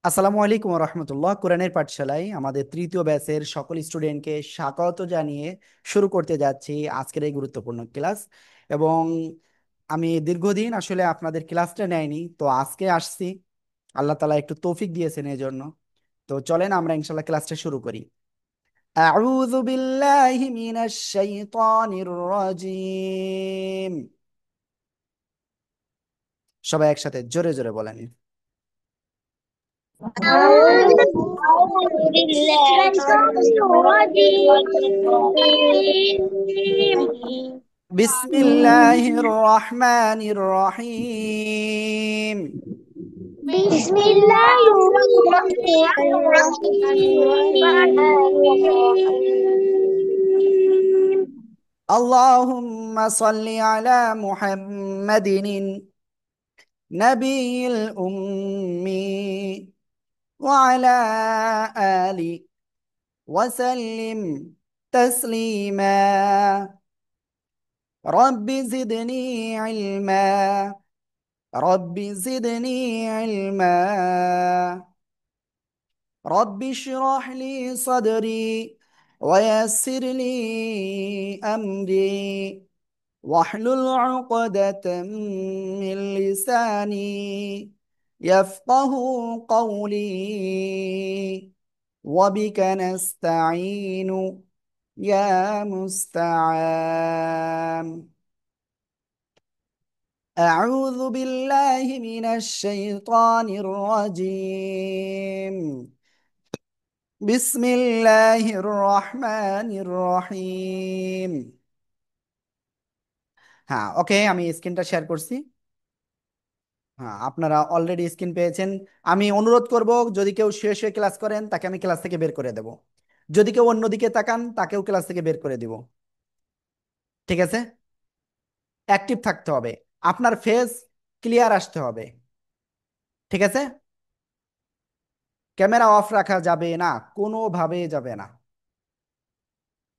আসসালামু আলাইকুম রহমতুল্লাহ। কোরআনের পাঠশালায় আমাদের তৃতীয় ব্যাচের সকল স্টুডেন্টকে স্বাগত জানিয়ে শুরু করতে যাচ্ছি আজকের এই গুরুত্বপূর্ণ ক্লাস। এবং আমি দীর্ঘদিন আসলে আপনাদের ক্লাসটা নেয়নি, তো আজকে আসছি। আল্লাহ তাআলা একটু তৌফিক দিয়েছেন এই জন্য। তো চলেন আমরা ইনশাল্লাহ ক্লাসটা শুরু করি। আউযু বিল্লাহি মিনাশ শাইতানির রাজিম। সবাই একসাথে জোরে জোরে বলেন। أعوذ بالله বিসমিল্লাহির রহমানির রহিম। بسم الله الرحمن الرحيم اللهم صل على محمد النبي الأمي وعلى آله وسلم تسليما. رب زدني علما، رب زدني علما. رب اشرح لي صدري ويسر لي أمري واحلل عقدة من لساني يفقه قولي. وبك نستعين يا مستعان. أعوذ بالله من الشيطان الرجيم. بسم الله الرحمن الرحيم. হ্যাঁ, ওকে, আমি স্ক্রিনটা শেয়ার করছি। হ্যাঁ, আপনারা অলরেডি স্ক্রিন পেয়েছেন। আমি অনুরোধ করব, যদি কেউ শুয়ে শুয়ে ক্লাস করেন তাকে আমি ক্লাস থেকে বের করে দেব। যদি কেউ অন্যদিকে তাকান তাকেও ক্লাস থেকে বের করে দিব। ঠিক আছে? অ্যাক্টিভ থাকতে হবে, আপনার ফেস ক্লিয়ার আসতে হবে। ঠিক আছে? ক্যামেরা অফ রাখা যাবে না, কোনোভাবে যাবে না।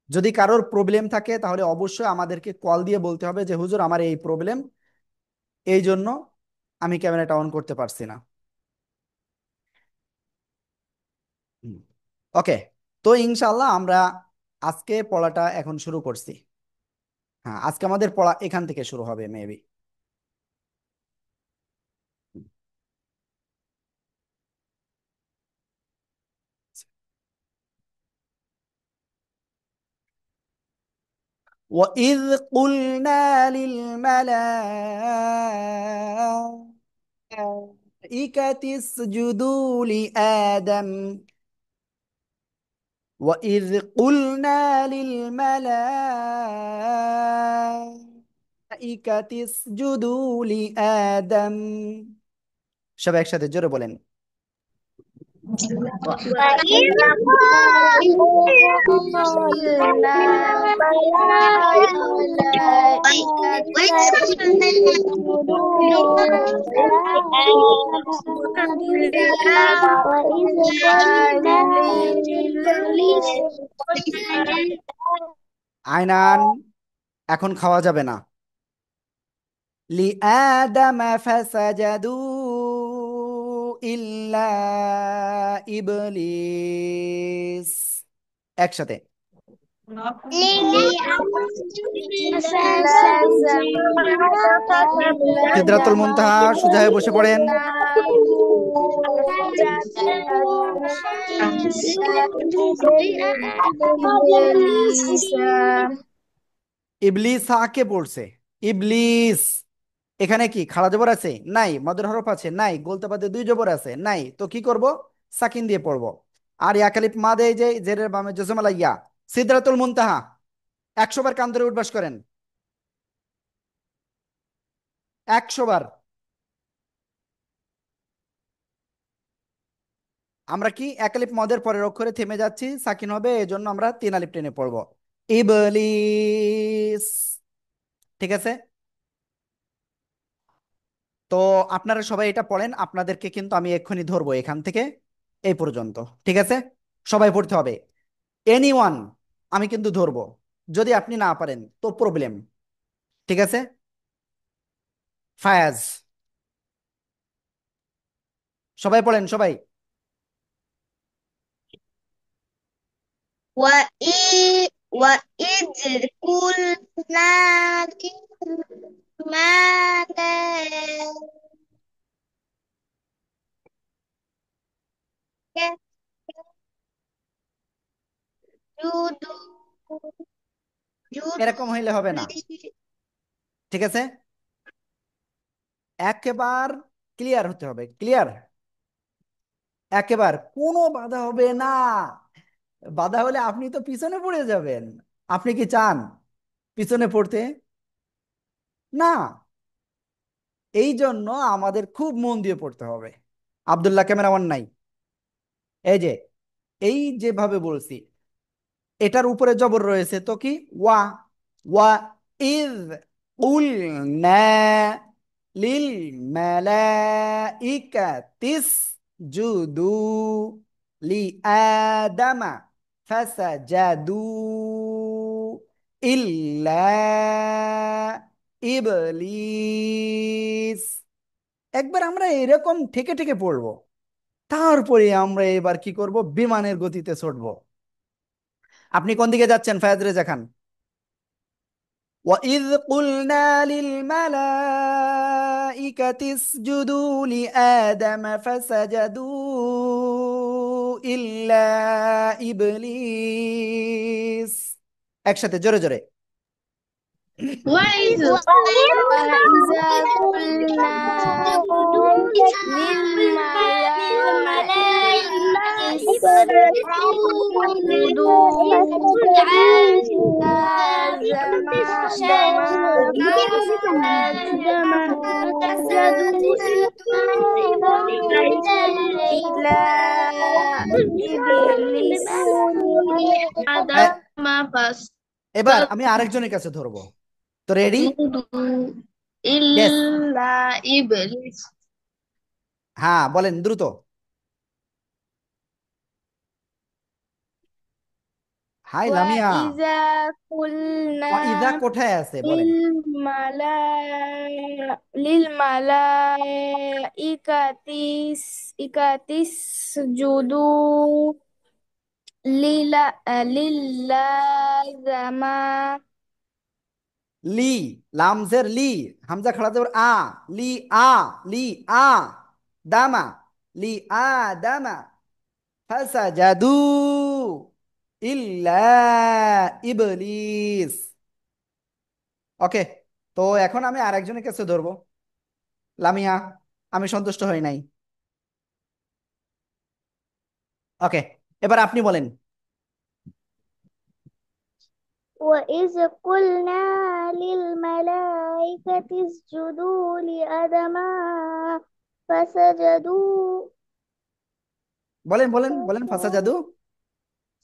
যদি কারোর প্রবলেম থাকে তাহলে অবশ্যই আমাদেরকে কল দিয়ে বলতে হবে যে হুজুর আমার এই প্রবলেম, এই জন্য আমি ক্যামেরাটা অন করতে পারছি না। ওকে, তো ইনশাল্লাহ আমরা আজকে পড়াটা এখন শুরু করছি। হ্যাঁ, আজকে আমাদের পড়া এখান থেকে শুরু হবে মেবি। وإذ قلنا للملائكة اسجدوا لآدم. وإذ قلنا للملائكة اسجدوا لآدم. সবাই একসাথে জোরে বলেন। وإذ قلنا للملائكة اسجدوا لآدم وإذ قلنا للإبليس আয়নান, এখন খাওয়া যাবে না। লিআদাম ফাসাজাদু ইল্লা ইবলিস। একসাথে। সিদরাতুল মুনতাহা, সোজা হয়ে বসে পড়েন। ইবলিস কে পড়ছে। ইবলিস। এখানে কি খাড়া জবর আছে? নাই। মদের হরফ আছে? নাই। গোলতে বাদে দুই জবর আছে? নাই। তো কি করব? সাকিন দিয়ে পড়বো। আর ইয়া কালিফ মাদে, এই যে জেরের বামে জজমালা ইয়া। সিদরাতুল মুনতাহা 100 বার কান ধরে উঠবাস করেন। 100 বার। আমরা কি এক আলিফ মদের পরের অক্ষরে থেমে যাচ্ছি, সাকিন হবে, এজন্য আমরা 3 আলিফ টেনে পড়বো। ইবলিস। ঠিক আছে? তো আপনারা সবাই এটা পড়েন, আপনাদেরকে কিন্তু আমি এক্ষুনি ধরবো এখান থেকে এই পর্যন্ত। ঠিক আছে? সবাই পড়তে হবে। এনিওয়ান, আমি কিন্তু ধরবো। যদি আপনি না পারেন তো প্রবলেম। ঠিক আছে? ফায়াজ। সবাই পড়েন, সবাই। وإذ قلنا للملائكة اسجدوا এরকম হইলে হবে না, لي- ঠিক আছে? একেবার ক্লিয়ার হতে হবে, ক্লিয়ার। একেবার কোনো বাধা হবে না। বাধা হলে আপনি তো পিছনে পড়ে যাবেন। আপনি কি চান পিছনে পড়তে? না। এই জন্য আমাদের খুব মন দিয়ে পড়তে হবে। আব্দুল্লাহ ক্যামেরাম্যান নাই, এই যে, এই যেভাবে বলছি, এটার উপরে জবর রয়েছে তো কি, ওয়া। ওয়া ইজ কুলনা লিল মালাইকাতিস জুদু লি আদামা ফাসাজাদু ইল্লা ইবলিস। একবার আমরা এরকম ঠেকে ঠেকে পড়বো, তারপরে আমরা এবার কি করব, বিমানের গতিতে ছুটবো। আপনি কোন দিকে যাচ্ছেন ফায়াজ রেজা খান? وَإِذْ قُلْنَا لِلْمَلَائِكَةِ اسْجُدُوا لِآدَمَ فَسَجَدُوا إِلَّا إِبْلِيسَ। একসাথে জোরে জোরে। وإذ وإذا قلنا للملائكة اسجدوا لآدم فسجدوا إلا إبليس এ- آدم এবার আমি আরেকজনের কাছে ধরবো, তো রেডি? فسجدوا ইয়েস। إلا إبليس হ্যাঁ বলেন দ্রুত। হাই লামিয়া। وإذا قلنا ওয়াইদা কোথায় আছে বলেন? للملائكة اسجدوا للآدم লি, লামজের লি, হামজা খাড়া জবর আ, লি আ, লি আ, দামা, লি আ দামা ফাসাজাদু ইল্লা ইবলিস। ওকে, তো এখন আমি আরেকজনের কাছে ধরবো। লামিয়া, আমি সন্তুষ্ট হই নাই। ওকে, এবার আপনি বলেন। وإذ قلنا للملائكة اسجدوا لآدم فسجدوا বলেন বলেন বলেন, ফাসাজাদু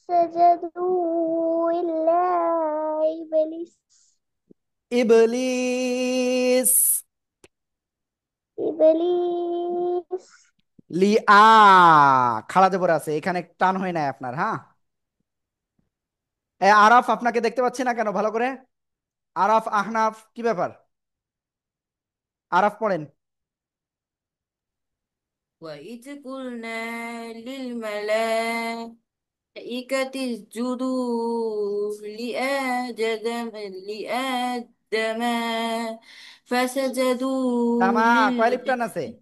سجدوا إلا إبليس ইবলিস। إبليس লি আ, খাড়া জবর আছে এখানে, টান হয় নাই আপনার, হ্যাঁ। আরাফ, আপনাকে দেখতে পাচ্ছি না কেন ভালো করে? আরাফ, আহনাফ, কি ব্যাপার? আরাফ পড়েন। وإذ قلنا للملائكة اسجدوا لآدم فسجدوا তামা, কয় টান আছে?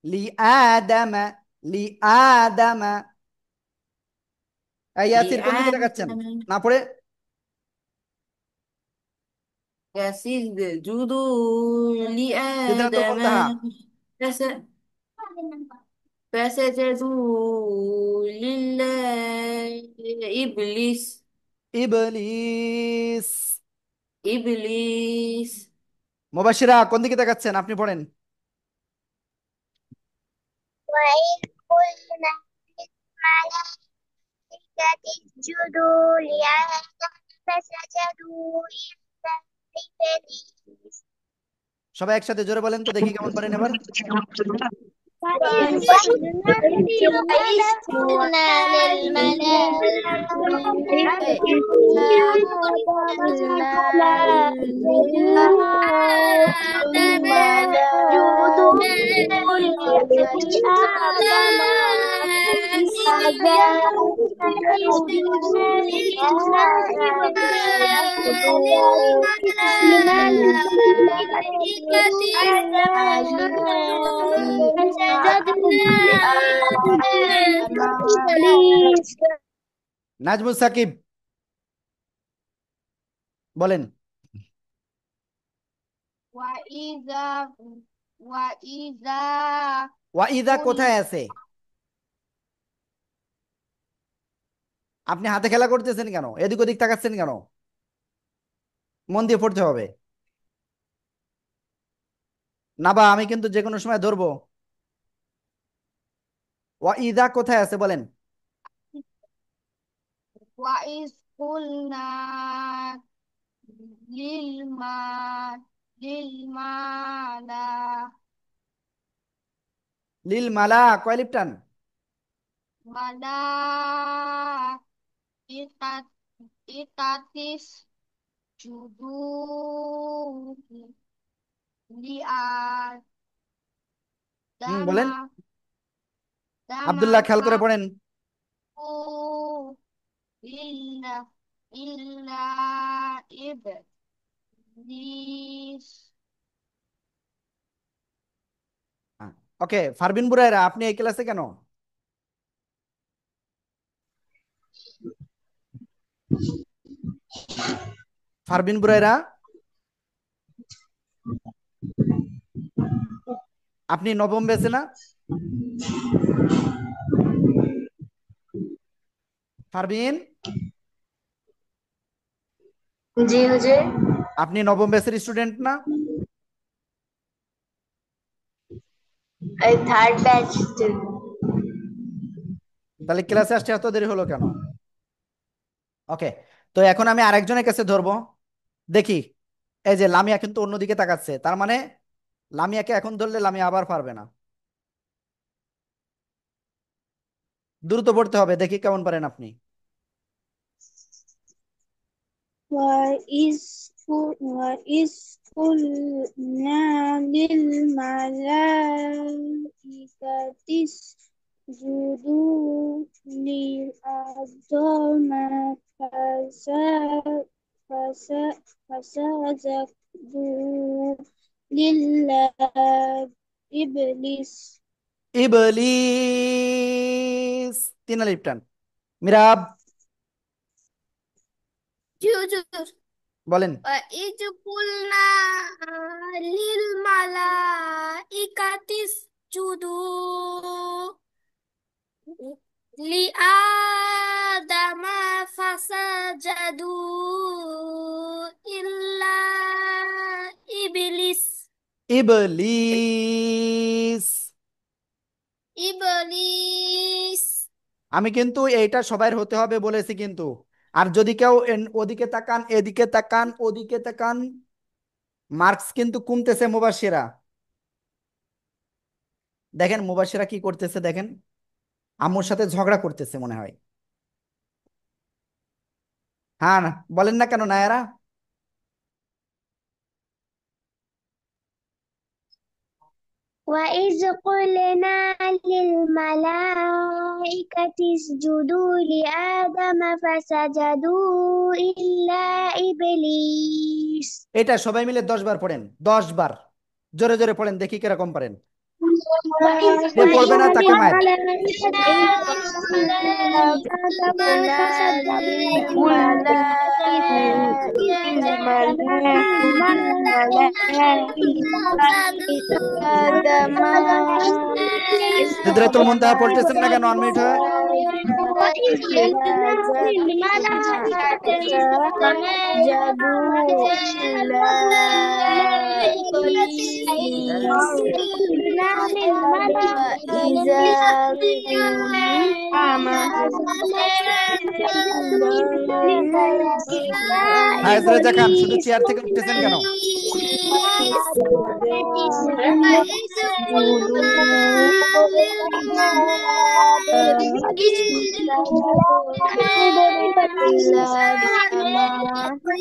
লি আদামা, লি আদামা। ইয়াসির কোন দিকে তাকাচ্ছেন? لآدم না পড়ে। فسجدوا সিদরাতুল لآدم মুনতাহা। فس- فسجدوا إبليس ইবলিস। إبليس মুবাশশিরা কোন দিকে তাকাচ্ছেন? আপনি পড়েন। وإذ قلنا للملائكة اسجدوا لآدم فسجدوا إلا إبليس সবাই একসাথে জোরে বলেন তো দেখি কেমন পারেন এবার। وإذ قلنا للملائكة اسجدوا لآدم নাজমুল সাকিব বলেন। وإذا وإذا ওয়াইদা قل কোথায় আছে? আপনি হাতে খেলা করতেছেন কেন? এদিক ওদিক তাকাচ্ছেন কেন? মন দিয়ে পড়তে হবে। না বা আমি কিন্তু যে কোনো সময় ধরবো। ওয়াইদা কোথায় আছে বলেন। وإذ قلنا للمال للملا লিল মালা কয় লিপটান? ملائكة اسجدوا لآدم বলেন। دم আব্দুল্লাহ খেয়াল করে পড়েন। خلقوا إلا إلا إبليس ওকে, ফারবিন বুরাইরা আপনি এই ক্লাসে কেন? ফারবিন বুরাইরা আপনি নবম বেছে না? ফারবিন জি হুজুর। আপনি নবম ব্যাচের স্টুডেন্ট না? এই থার্ড ব্যাচ। তাহলে ক্লাসে আসতে এত দেরি হলো কেন? ওকে, তো এখন আমি আরেকজনের কাছে ধরবো। দেখি, এই যে লামিয়া কিন্তু অন্যদিকে তাকাচ্ছে, তার মানে লামিয়াকে এখন ধরলে লামিয়া আবার পারবে না। দ্রুত পড়তে হবে, দেখি কেমন পারেন আপনি। وإذ قلنا للملائكة اسجدوا لآدم فسجدوا إلا إبليس ইবলিস, তিন আলিফ টান। মিরাব জি হুজুর। বলেন। وإذ قلنا للملائكة اسجدوا لآدم فسجدوا إلا إبليس ইবলিস। إبليس আমি কিন্তু এইটা সবাই হতে হবে বলেছি কিন্তু। আর যদি কেউ ওদিকে তাকান, এদিকে তাকান, ওদিকে তাকান, মার্কস কিন্তু কমতেছে। মুবাশিরা দেখেন, মুবাশিরা কি করতেছে দেখেন, আম্মুর সাথে ঝগড়া করতেছে মনে হয়। হ্যাঁ না, বলেন না কেন নায়ারা? وإذ قلنا للملائكة اسجدوا لآدم فسجدوا إلا إبليس এটা সবাই মিলে 10 বার পড়েন, 10 বার জোরে জোরে পড়েন, দেখি কিরকম পারেন। وإذ যে পড়বে قلنا না তাকে মায়ের। للملائكة اسجدوا لآدم فسجدوا সিদরাতুল মুনতাহা পড়তেছেন না কেন আনমিউট হয়ে? وإذ قلنا للملائكة اسجدوا হায়েজ রেজা খান শুধু চেয়ার থেকে উঠতেছেন কেন?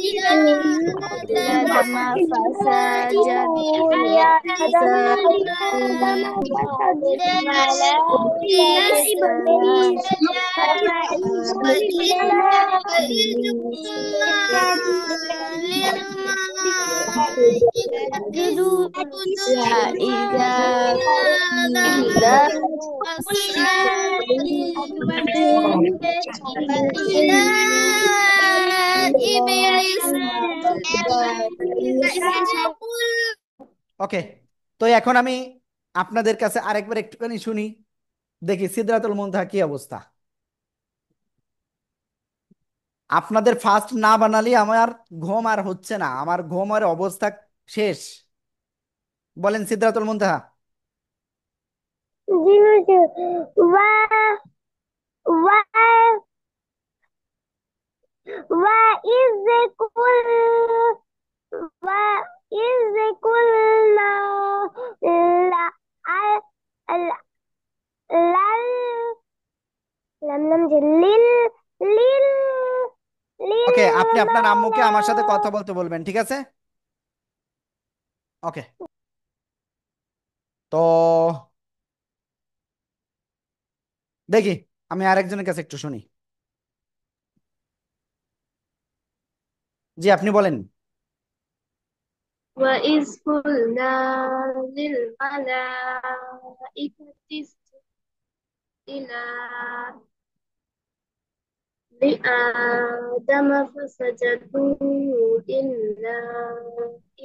إذا دمع فسجد إذا إذا ওকে, তো এখন আমি আপনাদের কাছে আরেকবার একটুখানি শুনি, দেখি সিদরাতুল মুনতাহা কি অবস্থা। আপনাদের ফার্স্ট না বানালে আমার ঘুম আর হচ্ছে না, আমার ঘুমের অবস্থা শেষ। বলেন সিদরাতুল মুনতাহা। জি হুজুর। ওয়া وإذ قلنا وإذ قلنا لا لا لل لل ওকে, আপনি আপনার আম্মুকে আমার সাথে للملائكة কথা বলতে বলবেন, ঠিক আছে? ওকে, তো দেখি আমি আরেকজনের কাছে একটু শুনি। জি, আপনি বলেন। وإذ قلنا للملائكة اسجدوا لآدم فسجدوا إلا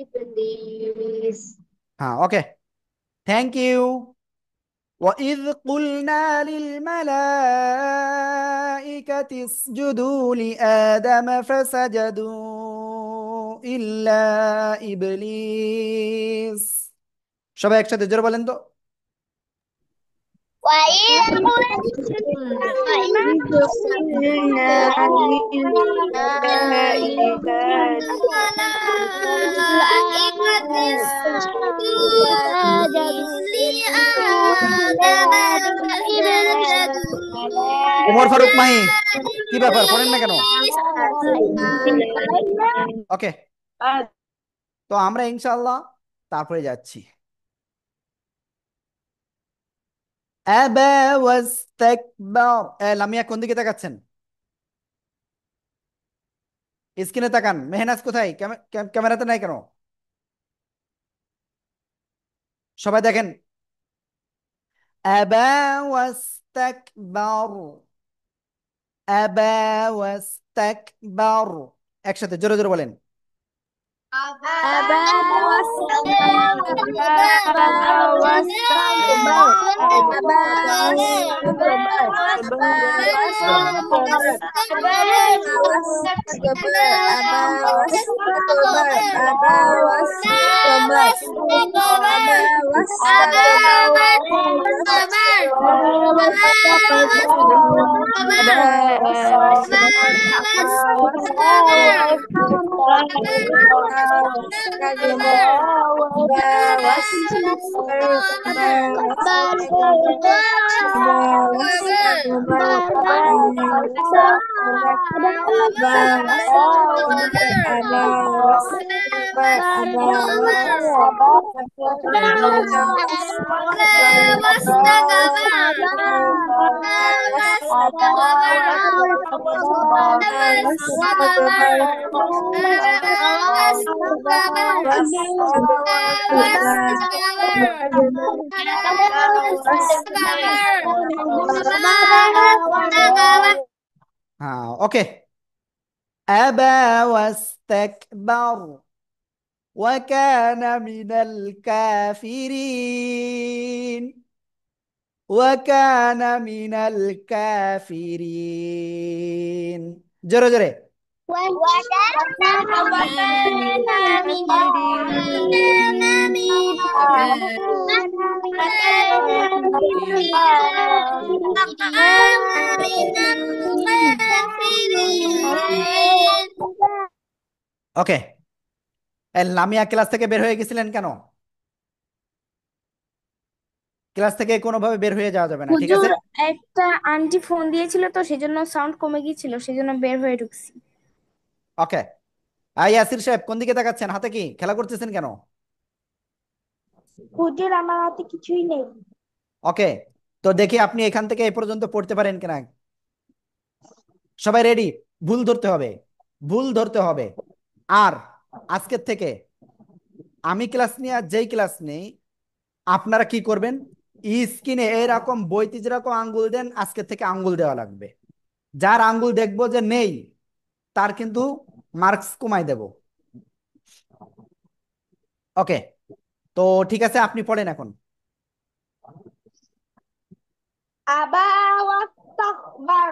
إبليس হ্যাঁ, ওকে, থ্যাংক ইউ। وإذ قلنا للملائكة اسجدوا لآدم فسجدوا إلا إبليس। সবাই একসাথে জোরে বলেন তো। وإذ وإذ قلنا للملائكة ওমর ফারুক মাহি, কি ব্যাপার, পড়েন না কেন? ওকে, তো আমরা ইনশাআল্লাহ তারপরে যাচ্ছি। আবা ওয়াস্তাকবার। লামিয়া কোন দিকে তাকাচ্ছেন? স্ক্রিনে তাকান। মেহনাজ কোথায়? ক্যামেরাতে নাই কেন? সবাই দেখেন। আবা ওয়াস্তাকবার, আবা ওয়াস্তাকবার। একসাথে জোরে জোরে বলেন। أبى واستكبر أبى হ্যাঁ, ওকে। আবা ওয়াস্তাকবার ওয়াকানা মিনাল কাফিরিন, ওয়াকানা মিনাল কাফিরিন। জোরে জোরে। ওকে, লামিয়া ক্লাস থেকে বের হয়ে গেছিলেন কেন? ক্লাস থেকে কোনোভাবে বের হয়ে যাওয়া যাবে না, ঠিক আছে? হুজুর, একটা আন্টি ফোন দিয়েছিল তো সেজন্য সাউন্ড কমে গিয়েছিল, সেজন্য বের হয়ে ঢুকছি। ওকে। ইয়াসির সাহেব কোন দিকে তাকাচ্ছেন? হাতে কি খেলা করতেছেন কেন? হুজুর আমার হাতে কিছুই নেই। ওকে, তো দেখি আপনি এখান থেকে এ পর্যন্ত পড়তে পারেন কিনা। সবাই রেডি? ভুল ধরতে হবে, ভুল ধরতে হবে। আর আজকের থেকে আমি ক্লাস নিয়ে, আর যেই ক্লাস নেই, আপনারা কি করবেন, স্ক্রিনে এরকম বইতে যেরকম আঙ্গুল দেন, আজকের থেকে আঙ্গুল দেওয়া লাগবে। যার আঙ্গুল দেখবো যে নেই, তার কিন্তু মার্কস কমাই দেব। ওকে, তো ঠিক আছে, আপনি পড়েন এখন। আবা ওয়াস্তাকবার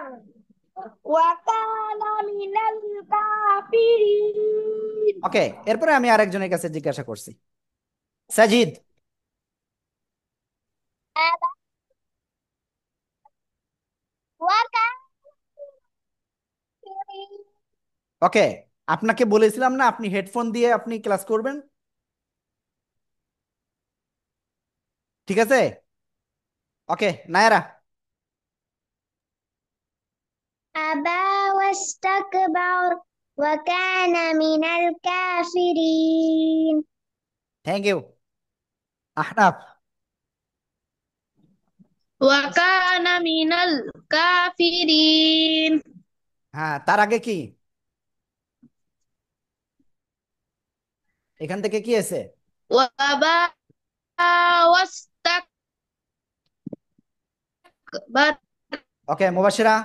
ওয়া কানা মিনাল কাফিরিন। ওকে, এরপরে আমি আরেকজনের কাছে জিজ্ঞাসা করছি, সাজিদ। আবা ওয়া কাফিরিন। ওকে, আপনাকে বলেছিলাম না আপনি হেডফোন দিয়ে আপনি ক্লাস করবেন, ঠিক আছে? ওকে, নায়রা। আবা ওয়াস্তাকবার ওয়া কানা মিনাল কাফিরিন। Thank you. আহনাফ। ওয়াকানা মিনাল কাফিরিন। হ্যাঁ, তার আগে কি, এখান থেকে কি আছে? ওয়াবা ওয়াস্তাকবার। ওকে, মুবাশিরা।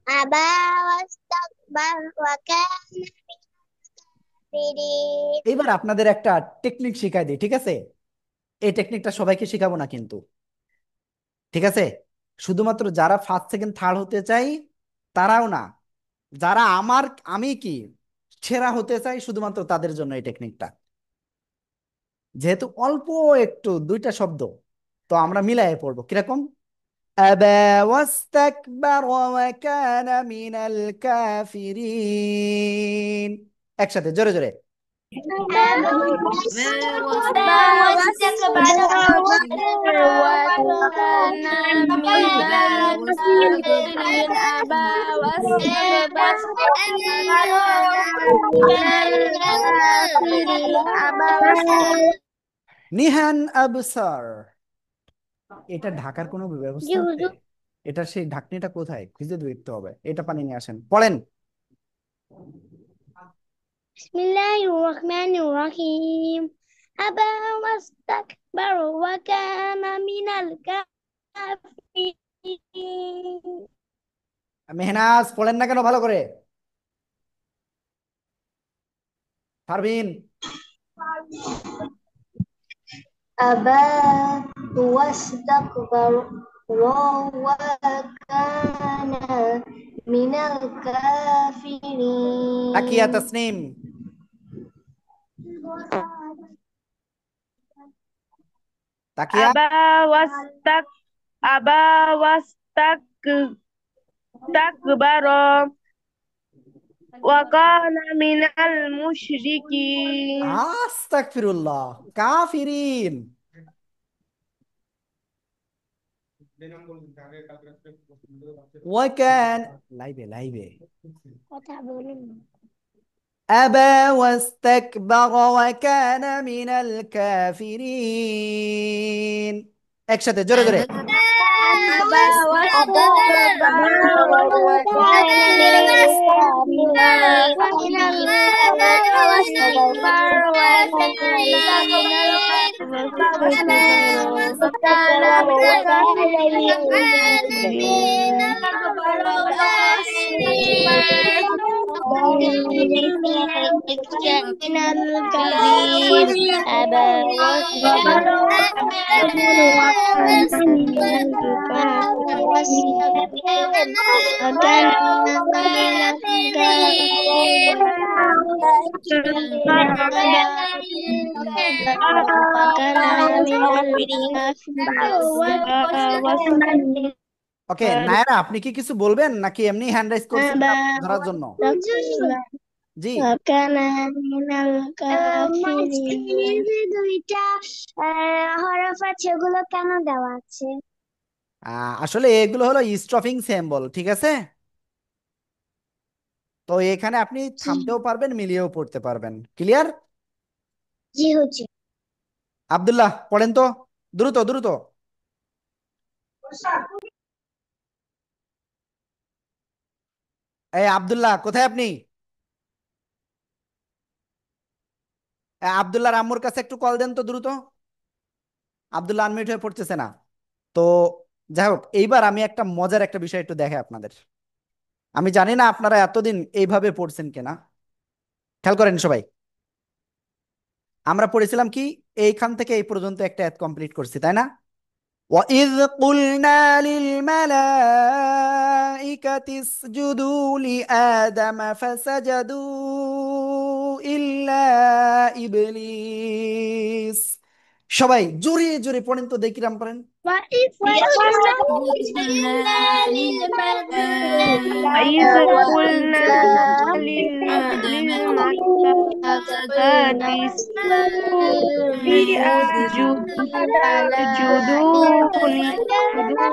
আবা ওয়াস্তাকবার ওয়া কানা কাফিরিন। এবার আপনাদের একটা টেকনিক শিখাই দিই, ঠিক আছে? এই টেকনিকটা সবাইকে শিখাবো না কিন্তু, ঠিক আছে? শুধুমাত্র যারা ফার্স্ট সেকেন্ড থার্ড হতে চাই তারাও না, যারা আমি কি সেরা হতে চাই, শুধুমাত্র তাদের জন্য এই টেকনিকটা। যেহেতু অল্প একটু দুইটা শব্দ, তো আমরা মিলাই পড়বো কিরকম। আবা ওয়াস্তাকবার ওয়া কানা মিনাল কাফিরিন। একসাথে জোরে জোরে। আবা ওয়াস্তাকবার ওয়াস্তাকবার ওয়াকানা মিনাল কাফিরিন। আবা ওয়াস্তাকবার ওয়াকানা মিনাল কাফিরিন। আবা ওয়াস্তাকবার। নিহান আবসার। এটা ঢাকার কোনো জি ব্যবস্থা আছে? হুজুর। এটা সেই ঢাকনিটা কোথায় খুঁজে দেখতে হবে, এটা পানি নিয়ে আসেন, পড়েন। বিসমিল্লাহির রহমানির রহিম। আবা ওয়াস্তাকবার ওয়া কানা মিনাল কাফিরিন। মেহনাজ পড়েন না কেন ভালো করে? পারবিন? أبى واستكبر وكان من তাকিয়া الكافرين. তাসনিম। তাকিয়া। আবা ওয়াস্তাক আবা ওয়াস্তাকবারা ওয়া কানা মিনাল মুশরিকিন। আস্তাগফিরুল্লাহ। কাফিরিন। ওয়াকান। লাইভে লাইভে। কথা বলুন। أبى واستكبر وكان من الكافرين. একসাথে জোরে জোরে। আবা ওয়াস্তাকবারা ওয়া وكان من কাফিরিন। আবা ওয়াস্তাকবারা ওয়া কানা মিনাল কাফিরিন। আবা ওয়াস্তাকবারা ওয়া কানা মিনাল কাফিরিন। الكافرين. أبى واستكبر وكان من الكافرين. وكان من الكافرين. وكان من الكافرين. ওকে, নায়রা আপনি কি কিছু বলবেন নাকি এমনি হ্যান্ড রাইজ করছেন ধরার জন্য? জি। وكان من মাঝখানে الكافرين যে দুইটা হরফ আছে ওগুলো কেন দেওয়া আছে? আসলে এগুলো হলো স্ট্রফিং সিম্বল, ঠিক আছে। তো এখানে আপনি জি। থামতেও পারবেন, মিলিয়েও পড়তে পারবেন। ক্লিয়ার? জি হুজুর। আব্দুল্লাহ পড়েন তো, দ্রুত দ্রুত। এই আব্দুল্লাহ কোথায় আপনি? আব্দুল্লাহর আম্মুর কাছে একটু কল দেন তো দ্রুত। আব্দুল্লাহ আনমিউট হয়ে পড়তেছে না। তো যাই হোক, এইবার আমি একটা মজার একটা বিষয় একটু দেখে আপনাদের। আমি জানি না আপনারা এতদিন এইভাবে পড়ছেন কিনা। খেয়াল করেন সবাই। আমরা পড়েছিলাম কি, এইখান থেকে এই পর্যন্ত একটা অ্যাড কমপ্লিট করছি, তাই না? وَإِذْ قُلْنَا لِلْمَلَائِكَةِ اسْجُدُوا لِآدَمَ فَسَجَدُوا إِلَّا إِبْلِيسَ। সবাই জোরে জোরে পড়েন তো, দেখি রাম পড়েন। وإذ وإذ قلنا قلنا وإذ للملائكة قلنا للملائكة اسجدوا اسجدوا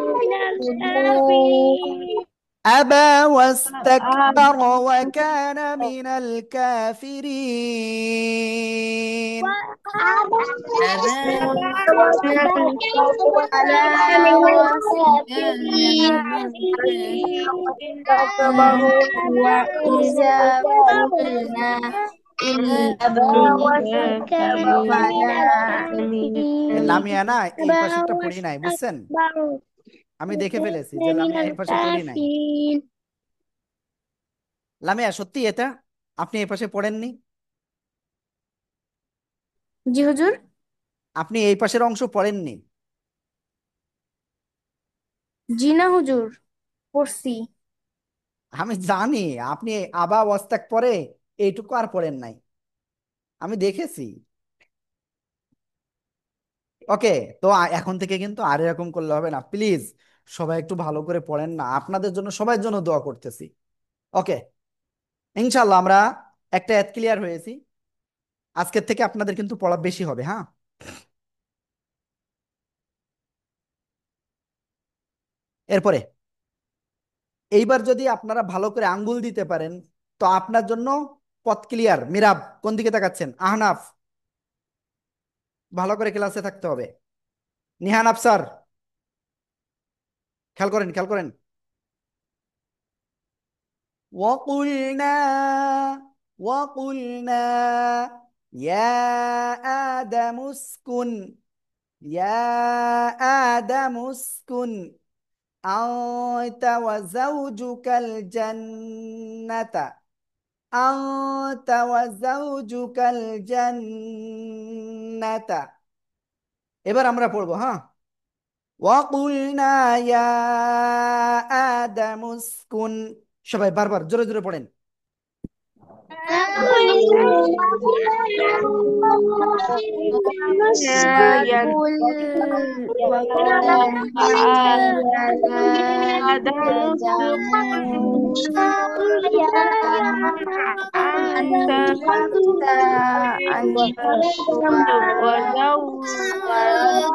من الكافرين أبى لآدم واستكبر وكان من الكافرين. أبى وإذا قلنا واستكبر من লামিয়া الكافرين না, এই أبى পাশেরটা পড়ি নাই বুঝছেন। واستكبر আমি দেখে ফেলেছি যে وكان من লামিয়া এই পাশে পড়ি নাই। الكافرين লামিয়া সত্যি এটা আপনি এই পাশে পড়েননি? জি হুজুর। আপনি এই পাশের অংশ পড়েননি? জি না হুজুর, পড়ছি। আমি জানি আপনি আবা ওয়াস্তাক পরে এইটুকু আর পড়েন নাই, আমি দেখেছি। ওকে। তো এখন থেকে কিন্তু আর এরকম করলে হবে না, প্লিজ। সবাই একটু ভালো করে পড়েন না, আপনাদের জন্য সবার জন্য দোয়া করতেছি। ওকে। ইনশাল্লাহ আমরা একটা অ্যাড ক্লিয়ার হয়েছি। আজকের থেকে আপনাদের কিন্তু পড়া বেশি হবে, হ্যাঁ। এরপরে এইবার যদি আপনারা ভালো করে আঙ্গুল দিতে পারেন, তো আপনার জন্য পথ ক্লিয়ার। মিরাব কোন দিকে তাকাচ্ছেন? আহনাফ ভালো করে ক্লাসে থাকতে হবে। নিহান আফসার খেয়াল করেন, খেয়াল করেন। وقلنا وقلنا يا آدم اسكن يا آدم اسكن أنت وزوجك الجنة أنت وزوجك الجنة। এবার আমরা পড়বো, হ্যাঁ। وقلنا يا آدم اسكن। সবাই বারবার জোরে জোরে পড়েন। آدم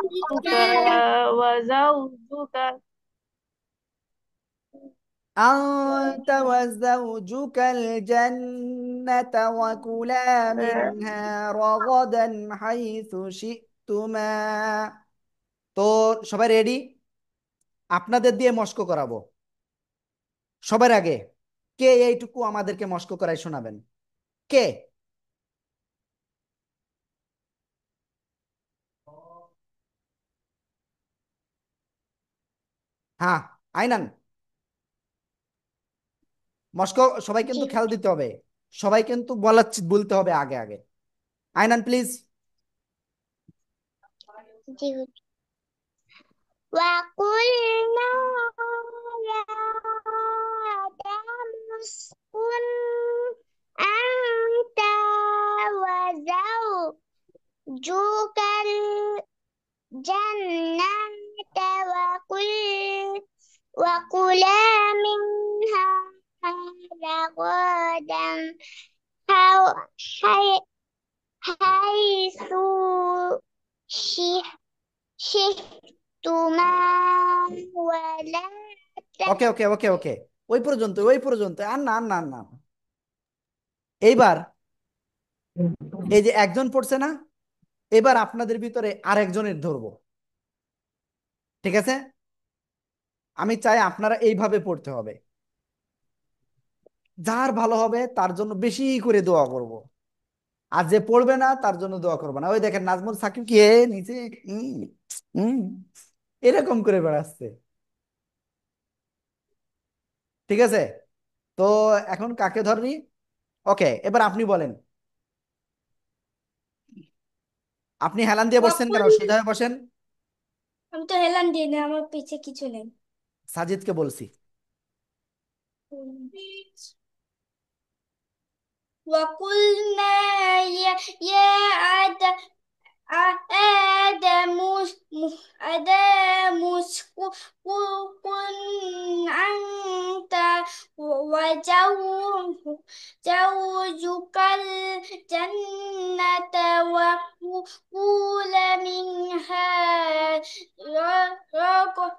أنت وزوجك أنت وزوجك الجنة وكلا منها رغدا حيث شئتما। তো সবাই রেডি? আপনাদের দিয়ে মস্ক করাবো। সবার আগে কে এইটুকু আমাদেরকে মস্ক করাই শোনাবেন? কে? হ্যাঁ, আইনান মস্ক। সবাই জি কিন্তু খেয়াল দিতে হবে, সবাই কিন্তু বলতে হবে আগে আগে। আইনান প্লিজ। জি হুজুর। وقلنا يا آدم اسكن أنت وزوجك الجنة وكلا منها رغدا حي- حيث شئ- شئتما ولا ওকে ওকে ওকে ওকে, ওই পর্যন্ত ওই পর্যন্ত, আর না আর না আর না। এইবার এই যে একজন পড়ছে না, এবার আপনাদের ভিতরে আরেকজনের ধরবো, ঠিক আছে? আমি চাই আপনারা এইভাবে পড়তে হবে, যার ভালো হবে তার জন্য বেশি করে দোয়া করব, আর যে পড়বে না তার জন্য দোয়া করবো না। ওই দেখেন নাজমুল সাকিব কি নিচে হুম, হুম, এরকম করে বেড়াচ্ছে, ঠিক আছে? তো এখন কাকে ধরবি? ওকে, এবার আপনি বলেন। আপনি হেলান দিয়ে বসছেন কেন? ওয়াকুল, সোজা হয়ে বসেন। আমি তো হেলান দিই না, আমার পিছে কিছু নেই। সাজিদকে বলছি। وقلنا يا آدم آدم آدم اسكن أنت وزوجك الجنة وكلا منها رغدا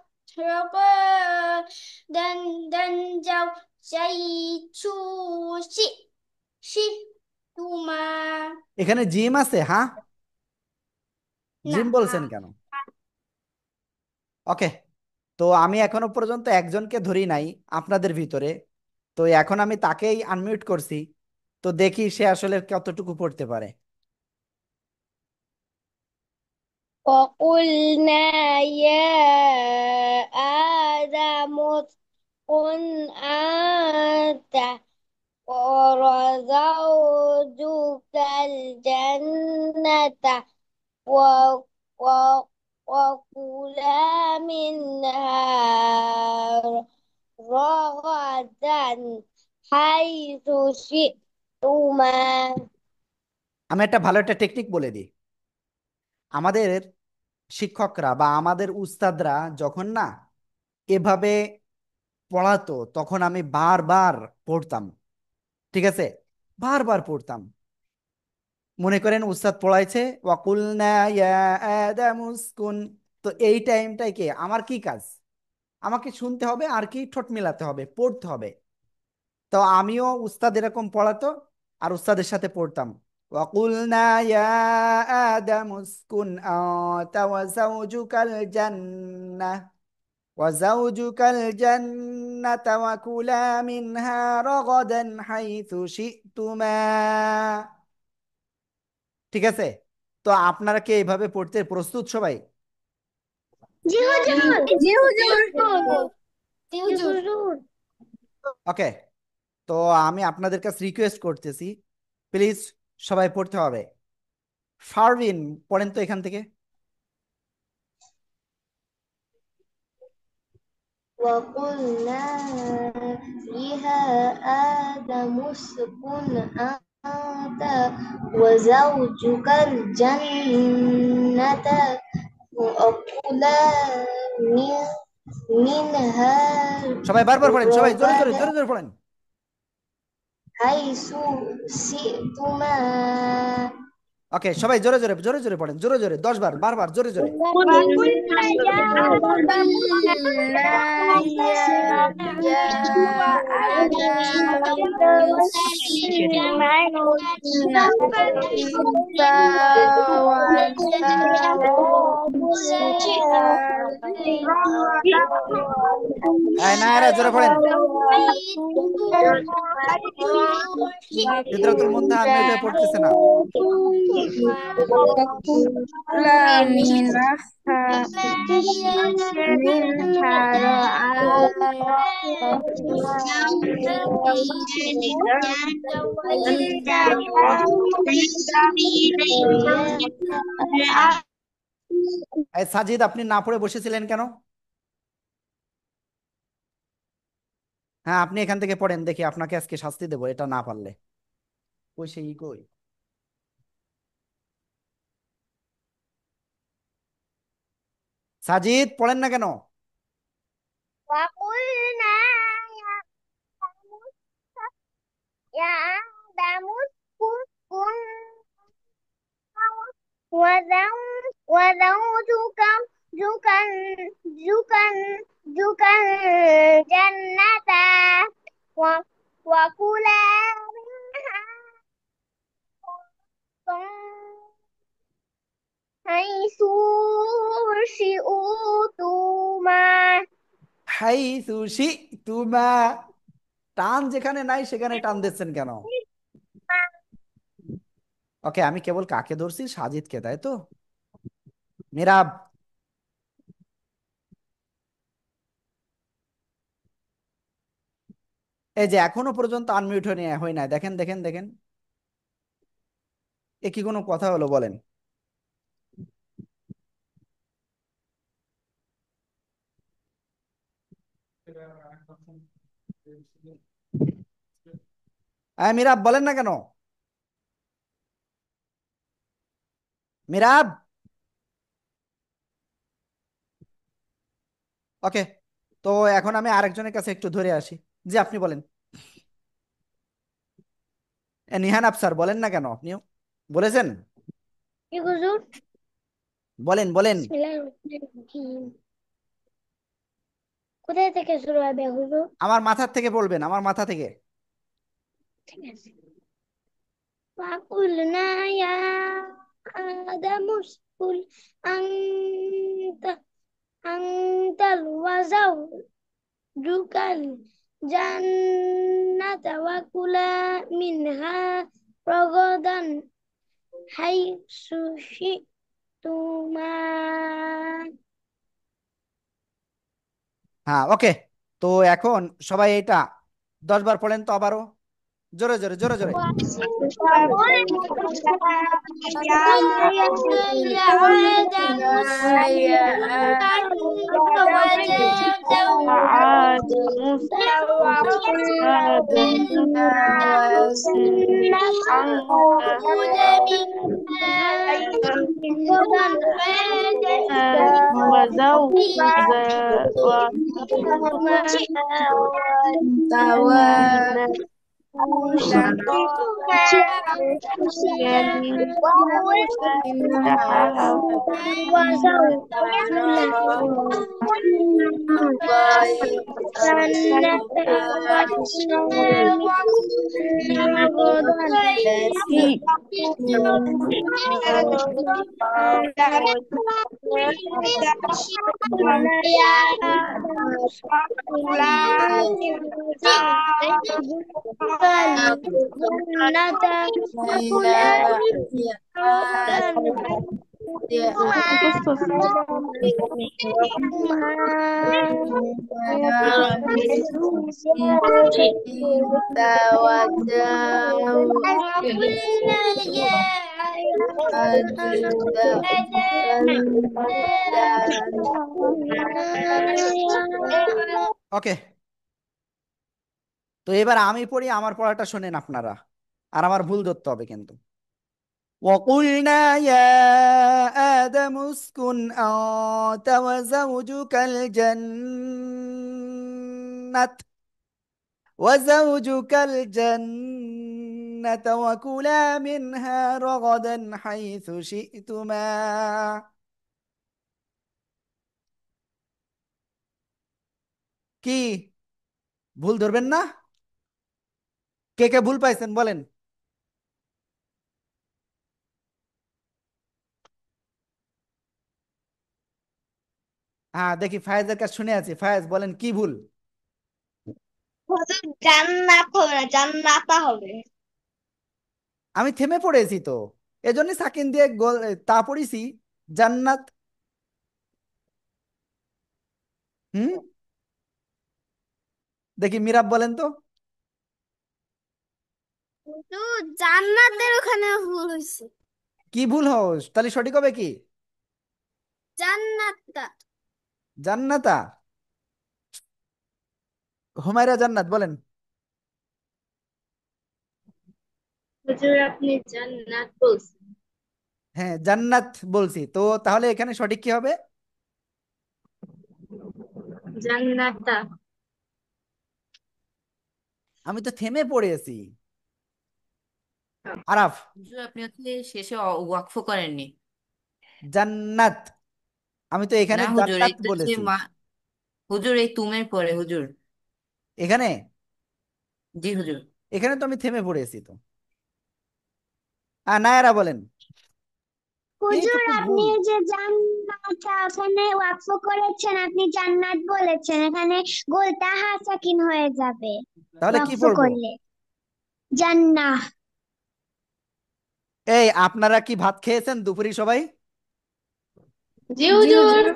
حيث شئتما। এখানে জিম আছে? হ্যাঁ, না, জিম বলছেন কেন? ওকে, তো আমি এখনো পর্যন্ত একজনকে ধরি নাই আপনাদের ভিতরে, তো এখন আমি তাকেই আনমিউট করছি, তো দেখি সে আসলে কতটুকু পড়তে পারে। وقلنا يا آدم اسكن أنت وزوجك الجنة و و وكلا منها رغدا حيث شئتما। আমি একটা ভালো একটা টেকনিক বলে দিই। আমাদের শিক্ষকরা বা আমাদের উস্তাদরা যখন না এভাবে পড়াতো, তখন আমি বারবার পড়তাম, ঠিক আছে? বারবার পড়তাম। মনে করেন উস্তাদ পড়াইছে ওয়াকুলনা ইয়া আদামু উসকুন, তো এই টাইমটাই কে আমার কি কাজ? আমাকে শুনতে হবে আর কি ঠোঁট মেলাতে হবে, পড়তে হবে। তো আমিও উস্তাদ এরকম পড়াতো আর উস্তাদের সাথে পড়তাম। ওয়াকুলনা ইয়া আদামু উসকুন আনতা ওয়া যাওজুকাল জান্নাহ ওয়া যাওজুকাল জান্নাতা ওয়া কুলা মিনহা রাগাদান হাইথু শি'তুমা, ঠিক আছে? তো আপনারা কি এইভাবে পড়তে প্রস্তুত সবাই? জি হুজুর। জি হুজুর। জি হুজুর। ওকে, তো আমি আপনাদের কাছে রিকোয়েস্ট করতেছি, প্লিজ সবাই পড়তে হবে। ফারবিন, পড়েন তো এখান থেকে। وقلنا يا آدم اسكن أنت وزوجك الجنة وكلا منها সবাই বারবার পড়েন, সবাই জোরে জোরে رغدا জোরে জোরে পড়েন। حيث شئتما। ওকে, সবাই জোরে জোরে জোরে জোরে পড়েন, জোরে জোরে 10 বার, বারবার জোরে জোরে। وقلنا يا آدم وقلنا يا آدم اسكن أنت وزوجك এই নায়রা জোরে পড়েন। সিদরাতুল মুনতাহা মিউট হয়ে পড়তেছে না। وكلا منها এই সাজিদ, আপনি না পড়ে বসেছিলেন কেন? হ্যাঁ, আপনি এখান থেকে পড়েন, দেখি আপনাকে আজকে শাস্তি দেবো এটা না পারলে। কই সেই কই? সাজিদ পড়েন না কেন? وقلنا يا آدم يا آدم اسكن كن وزوجك زوجا زوجا زوجا الجنة و- وكلا منها حيث شئتما হাইসু শিতুমা। টান যেখানে নাই সেখানে টান দিচ্ছেন কেন? ওকে, আমি কেবল কাকে ধরছি? সাজিদকে, তাই তো? মিরাব, এই যে এখনো পর্যন্ত আনমিউট হয় নাই, দেখেন দেখেন দেখেন, এ কি কোনো কথা হলো বলেন? হ্যাঁ মিরাব, বলেন না কেন? মিরাব। ওকে, তো এখন আমি আরেকজনের কাছে একটু ধরে আসি। জি, আপনি বলেন। নিহান আফসার, বলেন না কেন? আপনিও বলেছেন, কি হুজুর? বলেন বলেন। বিসমিল্লাহির রহমানির রহিম। কোথায় থেকে শুরু হবে হুজুর? আমার মাথার থেকে বলবেন, আমার মাথা থেকে। ঠিক আছে। وقلنا يا آدم اسكن أنت أنت وزوجك الجنة وكلا منها رغدا حيث شئتما হ্যাঁ, ওকে। তো এখন সবাই এটা 10 বার পড়েন তো আবারও, জোরে জোরে জোরে জোরে। وقلنا يا آدم اسكن أنت وزوجك وكل ওকে, তো এবার আমি পড়ি, আমার পড়াটা শোনেন আপনারা, আর আমার ভুল ধরতে হবে কিন্তু। وقلنا يا آدم اسكن أنت وزوجك الجنة وكلا منها رغدا حيث شئتما। কি ভুল ধরবেন না? কে কে ভুল পাইছেন বলেন? হ্যাঁ, দেখি ফায়েজের কাছে শুনে আছি। ফায়েজ বলেন, কি ভুল? হুজুর জান্নাত হবে না, জান্নাতা হবে। আমি থেমে পড়েছি তো, এজন্য সাকিন দিয়ে তা পড়েছি, জান্নাত। হুম, দেখি মিরাব বলেন তো। তো জান্নাতের ওখানে ভুল হয়েছে। কি ভুল হোস তাহলে সঠিক হবে কি? জান্নাতটা জান্নাতা। হুমায়রা জান্নাত বলেন। হুজুর আপনি জান্নাত বলছেন। হ্যাঁ, জান্নাত বলছি তো, তাহলে এখানে সঠিক কি হবে? জান্নাতা আমি তো থেমে পড়েছি। আরাফ। হুজুর আপনি হচ্ছে শেষে ওয়াকফ করেননি। জান্নাত। আমি তো এখানে না হুজুর, জান্নাত এটা হচ্ছে বলেছি। হুজুর এই তুমের পরে হুজুর। এখানে জি হুজুর। এখানে তো আমি থেমে পড়েছি তো। নায়ারা বলেন। হুজুর এইটুকু আপনি ভুল। এই যে জান্নাত ওখানে ওয়াকফ করেছেন, আপনি জান্নাত বলেছেন, এখানে গোলটা হা সাকিন হয়ে যাবে তাহলে কি ওয়াকফ পড়বো? করলে। জান্নাহ। এই আপনারা কি ভাত খেয়েছেন দুপুরি সবাই? জি জি হুজুর। হুজুর।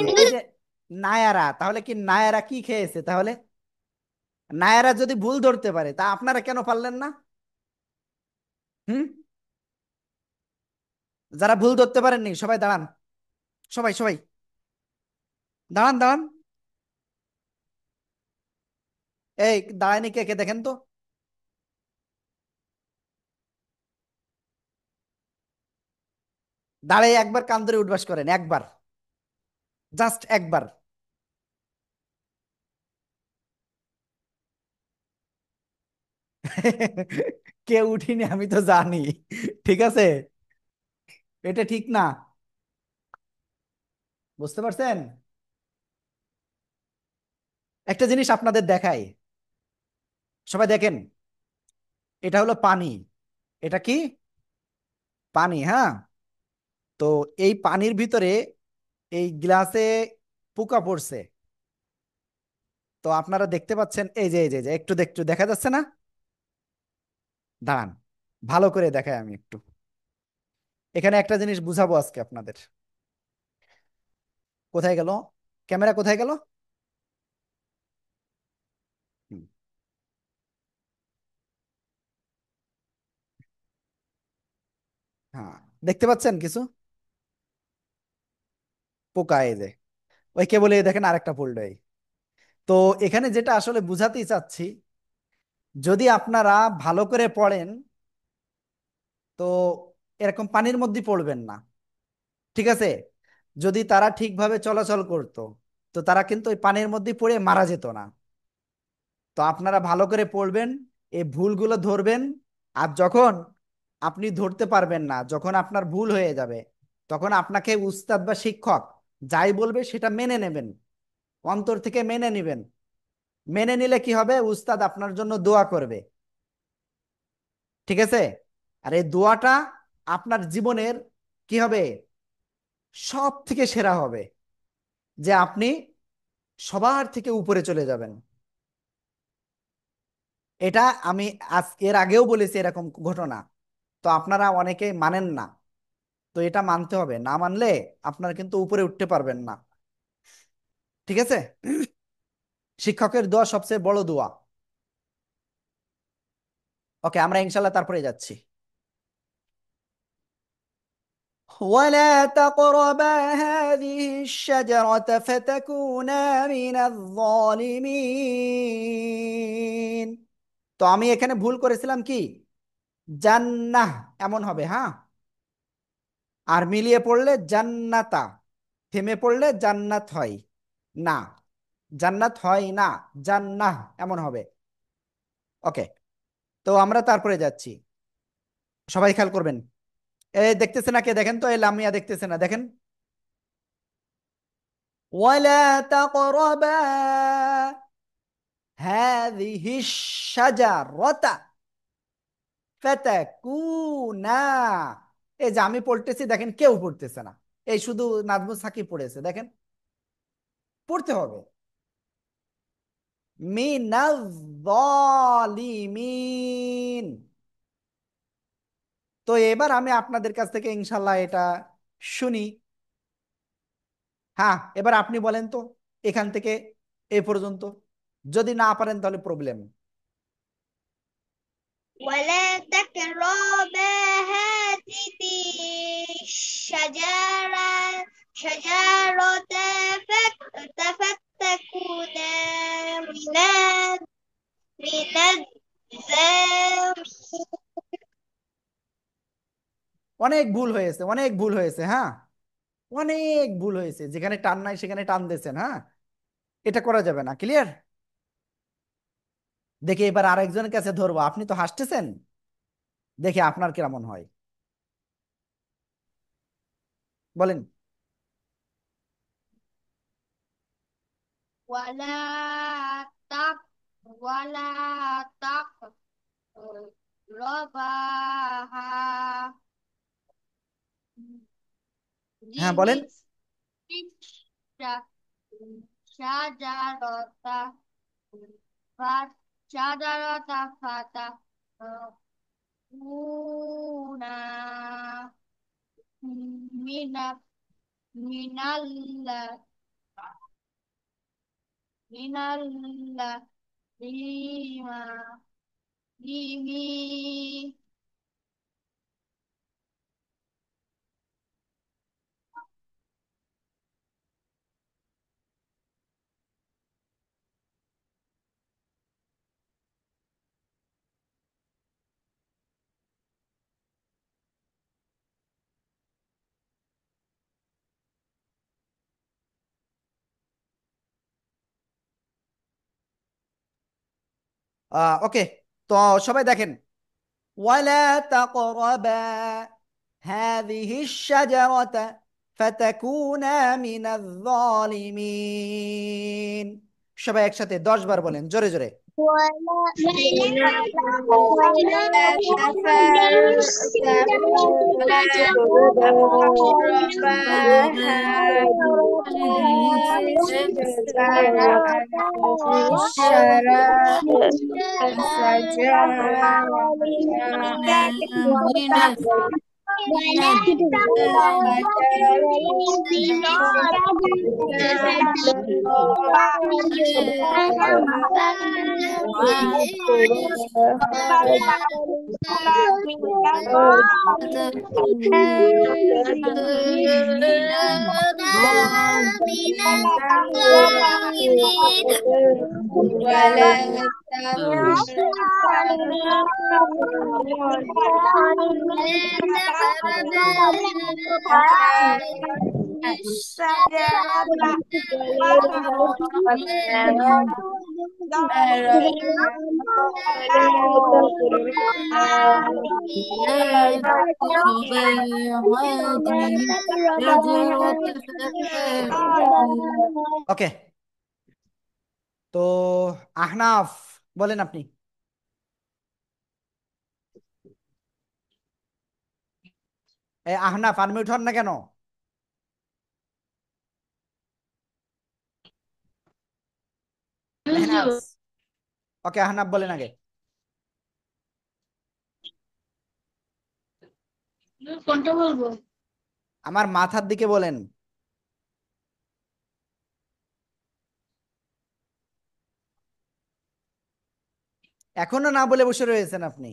তো এই যে নায়ারা, তাহলে কি নায়ারা কি খেয়েছে তাহলে? নায়ারা যদি ভুল ধরতে পারে তা আপনারা কেন পারলেন না? হুম। যারা ভুল ধরতে পারেননি সবাই দাঁড়ান। সবাই সবাই দাঁড়ান দাঁড়ান। এই দাঁড়ায়নি কে কে দেখেন তো। দাঁড়িয়ে একবার কান ধরে উঠবাস করেন একবার। জাস্ট একবার। কে উঠিনি আমি তো জানি। ঠিক আছে, এটা ঠিক না। বুঝতে পারছেন? একটা জিনিস আপনাদের দেখাই, সবাই দেখেন। এটা হলো পানি। এটা কি? পানি, হ্যাঁ। তো এই পানির ভিতরে এই গ্লাসে পোকা পড়ছে। তো আপনারা দেখতে পাচ্ছেন, এই যে একটু একটু দেখা যাচ্ছে না? দাঁড়ান, ভালো করে দেখাই আমি একটু। এখানে একটা জিনিস বুঝাবো আজকে আপনাদের। কোথায় গেল? ক্যামেরা কোথায় গেল? হুম, হ্যাঁ। দেখতে পাচ্ছেন কিছু পোকা? এই যে ওই কেবল এই দেখেন আরেকটা পড়লো এই। তো এখানে যেটা আসলে বুঝাতেই চাচ্ছি, যদি আপনারা ভালো করে পড়েন তো এরকম পানির মধ্যে পড়বেন না। ঠিক আছে? যদি তারা ঠিকভাবে চলাচল করতো তো তারা কিন্তু ওই পানির মধ্যে পড়ে মারা যেত না। তো আপনারা ভালো করে পড়বেন, এই ভুলগুলো ধরবেন। আর যখন আপনি ধরতে পারবেন না, যখন আপনার ভুল হয়ে যাবে, তখন আপনাকে উস্তাদ বা শিক্ষক যাই বলবে সেটা মেনে নেবেন, অন্তর থেকে মেনে নেবেন। মেনে নিলে কি হবে? উস্তাদ আপনার জন্য দোয়া করবে। ঠিক আছে? আর এই দোয়াটা আপনার জীবনের কি হবে? সব থেকে সেরা হবে, যে আপনি সবার থেকে উপরে চলে যাবেন। এটা আমি এর আগেও বলেছি এরকম ঘটনা। তো আপনারা অনেকেই মানেন না। তো এটা মানতে হবে, না মানলে আপনারা কিন্তু উপরে উঠতে পারবেন না। ঠিক আছে? শিক্ষকের দোয়া সবচেয়ে বড় দোয়া। ওকে, আমরা ইনশাল্লাহ তারপরে যাচ্ছি। ولا تقربا هذه الشجرة فتكونا من الظالمين। তো আমি এখানে ভুল করেছিলাম কি? জান্নাহ এমন হবে, হ্যাঁ। আর মিলিয়ে পড়লে জান্নাতা। থেমে পড়লে জান্নাত হয় না। জান্নাত হয় না, জান্নাহ এমন হবে। ওকে, তো আমরা তারপরে যাচ্ছি। সবাই খেয়াল করবেন। এই দেখতেছে না কে? দেখেন তো, এই লামিয়া দেখতেছে না? দেখেন। ولا تقربا هذه الشجرة فتكونا। এই যে আমি পড়তেছি দেখেন, কেউ পড়তেছে না। এই শুধু নাজমুল সাকিব পড়েছে, দেখেন। পড়তে হবে। মিনাজ জালিমিন। তো এবার আমি আপনাদের কাছ থেকে ইনশাল্লাহ এটা শুনি। হ্যাঁ, এবার আপনি বলেন তো, এখান থেকে এ পর্যন্ত। যদি না পারেন তাহলে প্রবলেম। ولا تقربا هذه الشجرة شجرة فتكونا من الظالمين. অনেক ভুল হয়েছে, অনেক ভুল হয়েছে, হ্যাঁ। অনেক ভুল হয়েছে, যেখানে টান নাই সেখানে টান দিয়েছেন, হ্যাঁ। এটা করা যাবে না। ক্লিয়ার? দেখি এবার আরেকজনের কাছে ধরবো, আপনি তো হাসতেছেন, দেখি আপনার কেমন হয়, বলেন। ولا تق ولا تقربها হ্যাঁ বলেন। ذي الشجرة فشجرة فتكونا من من ال من الظالمين ওকে, তো সবাই দেখেন, ওয়ালা তাকরাবা হাযিহি শাজারাতা ফাতাকুনা মিনাজ জালিমিন। সবাই একসাথে 10 বার বলেন, জোরে জোরে। ولا ولا تقربا هذه الشجرة ولا تقربا هذه الشجرة من من ولا تقربا هذه من الظالمين ولا تقربا هذه الشجرة لا تقربا هذه الشجرة فتكونا ওকে, তো আহনাফ বলেন আপনি। আহনাফ আনমিউট হন না কেন? মেহনাজ। ওকে, আহনাফ বলেন আগে। কোনটা বলবো? আমার মাথার দিকে বলেন। এখনো না বলে বসে রয়েছেন আপনি।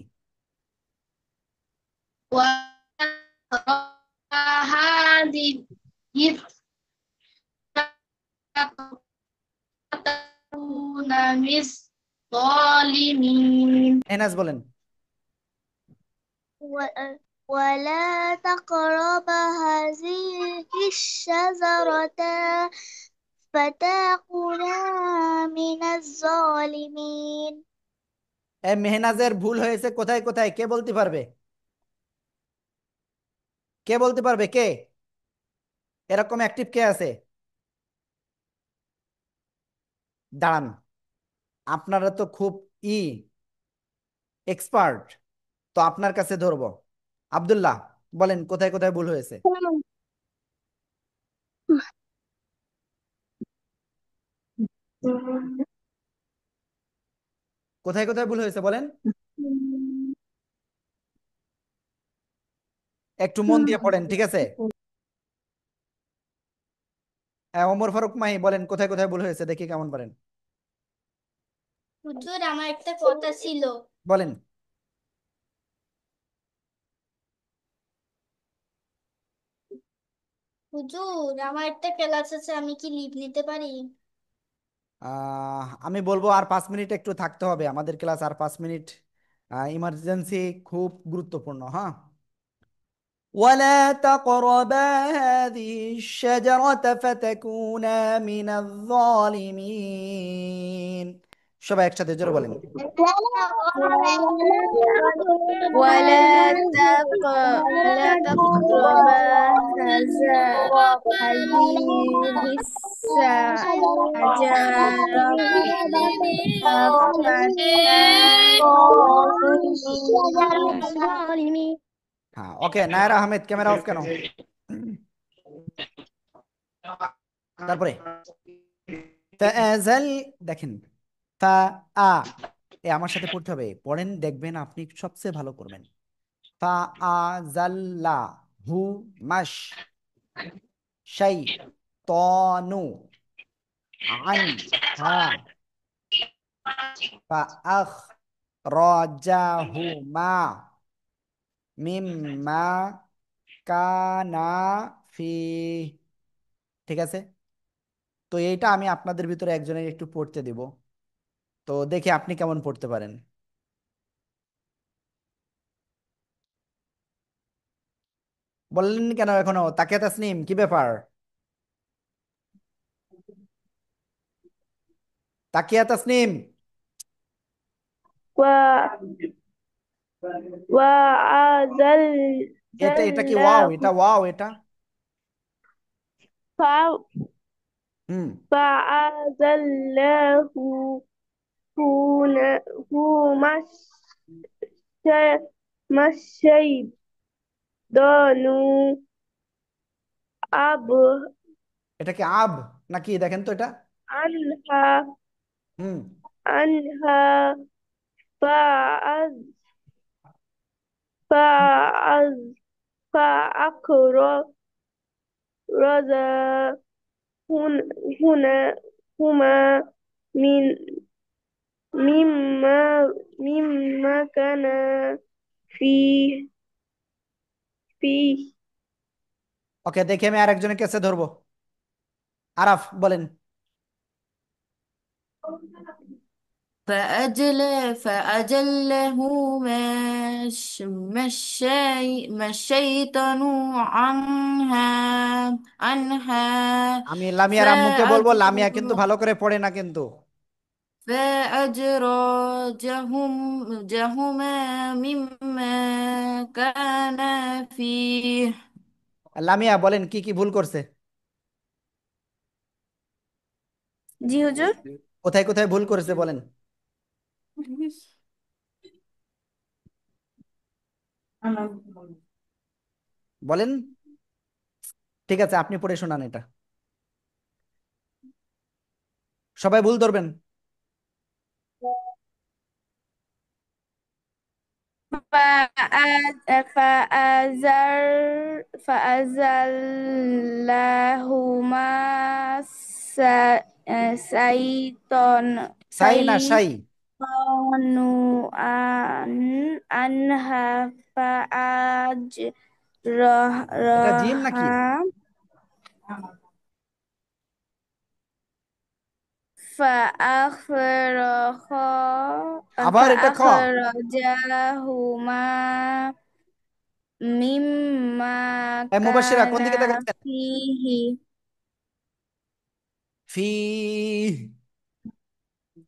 وهذه تكون من الظالمين মেহনাজ বলেন। ولا تقرب هذه الشجرة فتكونا من الظالمين মেহনাজের ভুল হয়েছে কোথায় কোথায়, কে বলতে পারবে? কে বলতে পারবে, কে এরকম অ্যাক্টিভ কে আছে? দাঁড়ান, আপনারা তো খুব ই এক্সপার্ট, তো আপনার কাছে ধরবো। আব্দুল্লাহ বলেন কোথায় কোথায় ভুল হয়েছে। কোথায় কোথায় ভুল হয়েছে বলেন, একটু মন দিয়ে পড়েন, ঠিক আছে? ওমর ফারুক মাহি বলেন কোথায় কোথায় ভুল হয়েছে, দেখি কেমন পারেন, হুজুর আমার একটা কথা ছিল। বলেন। হুজুর আমার একটা ক্লাস আছে, আমি কি লিভ নিতে পারি? আমি বলবো আর 5 মিনিট একটু থাকতে হবে, আমাদের ক্লাস আর 5 মিনিট, ইমার্জেন্সি, খুব গুরুত্বপূর্ণ, হ্যাঁ। ولا تقربا هذه الشجرة فتكونا من الظالمين। সবাই একসাথে জোরে বলেন। ولا تقربا هذه الشجرة হ্যাঁ, ওকে। নায়রা আহমেদ, ক্যামেরা অফ কেন? তারপরে ফাআজাল, দেখেন ফা আ, এ আমার সাথে পড়তে হবে, পড়েন, দেখবেন আপনি সবচেয়ে ভালো করবেন। ফাআজাল্লা হু মাশ শাই তনু আন হা ফাআখ রাজাহুমা মিম্মা কানা ফি। ঠিক আছে, তো এইটা আমি আপনাদের ভিতরে একজনের একটু পড়তে দিব, তো দেখি আপনি কেমন পড়তে পারেন। বললেন কেন এখনো? তাকিয়া তাসনিম, কি ব্যাপার? তাকিয়া তাসনিম, و এটা কি ওয়াও? এটা ওয়াও এটা? হুম। فأزله هنا هما الشيطان أب এটা কি আব নাকি? দেখেন তো এটা। عنها হুম। عنها فأز فأز فأقرض هنا هما من مما كان فيه فيه ওকে, দেখি আমি আরেকজনের কাছে ধরবো। আরাফ বলেন। فأجله ما الشيطان عنها আমি লামিয়ার আম্মুকে বলবো, লামিয়া فأجر কিন্তু ভালো করে পড়ে না কিন্তু। فأجرجهما مما كان فيه লামিয়া বলেন কি কি ভুল করছে? জি হুজুর। কোথায় কোথায় ভুল করেছে বলেন। বলেন। ঠিক আছে, আপনি পড়ে শোনান এটা, সবাই ভুল ধরবেন। فأزلهما সাই না সাই? شيطان عنها এটা জিম নাকি? فأخرج আবার এটা খ? فأخرجهما مما এই মুবাশশিরা كان কোন দিকে তাকাচ্ছেন? فيه ফি,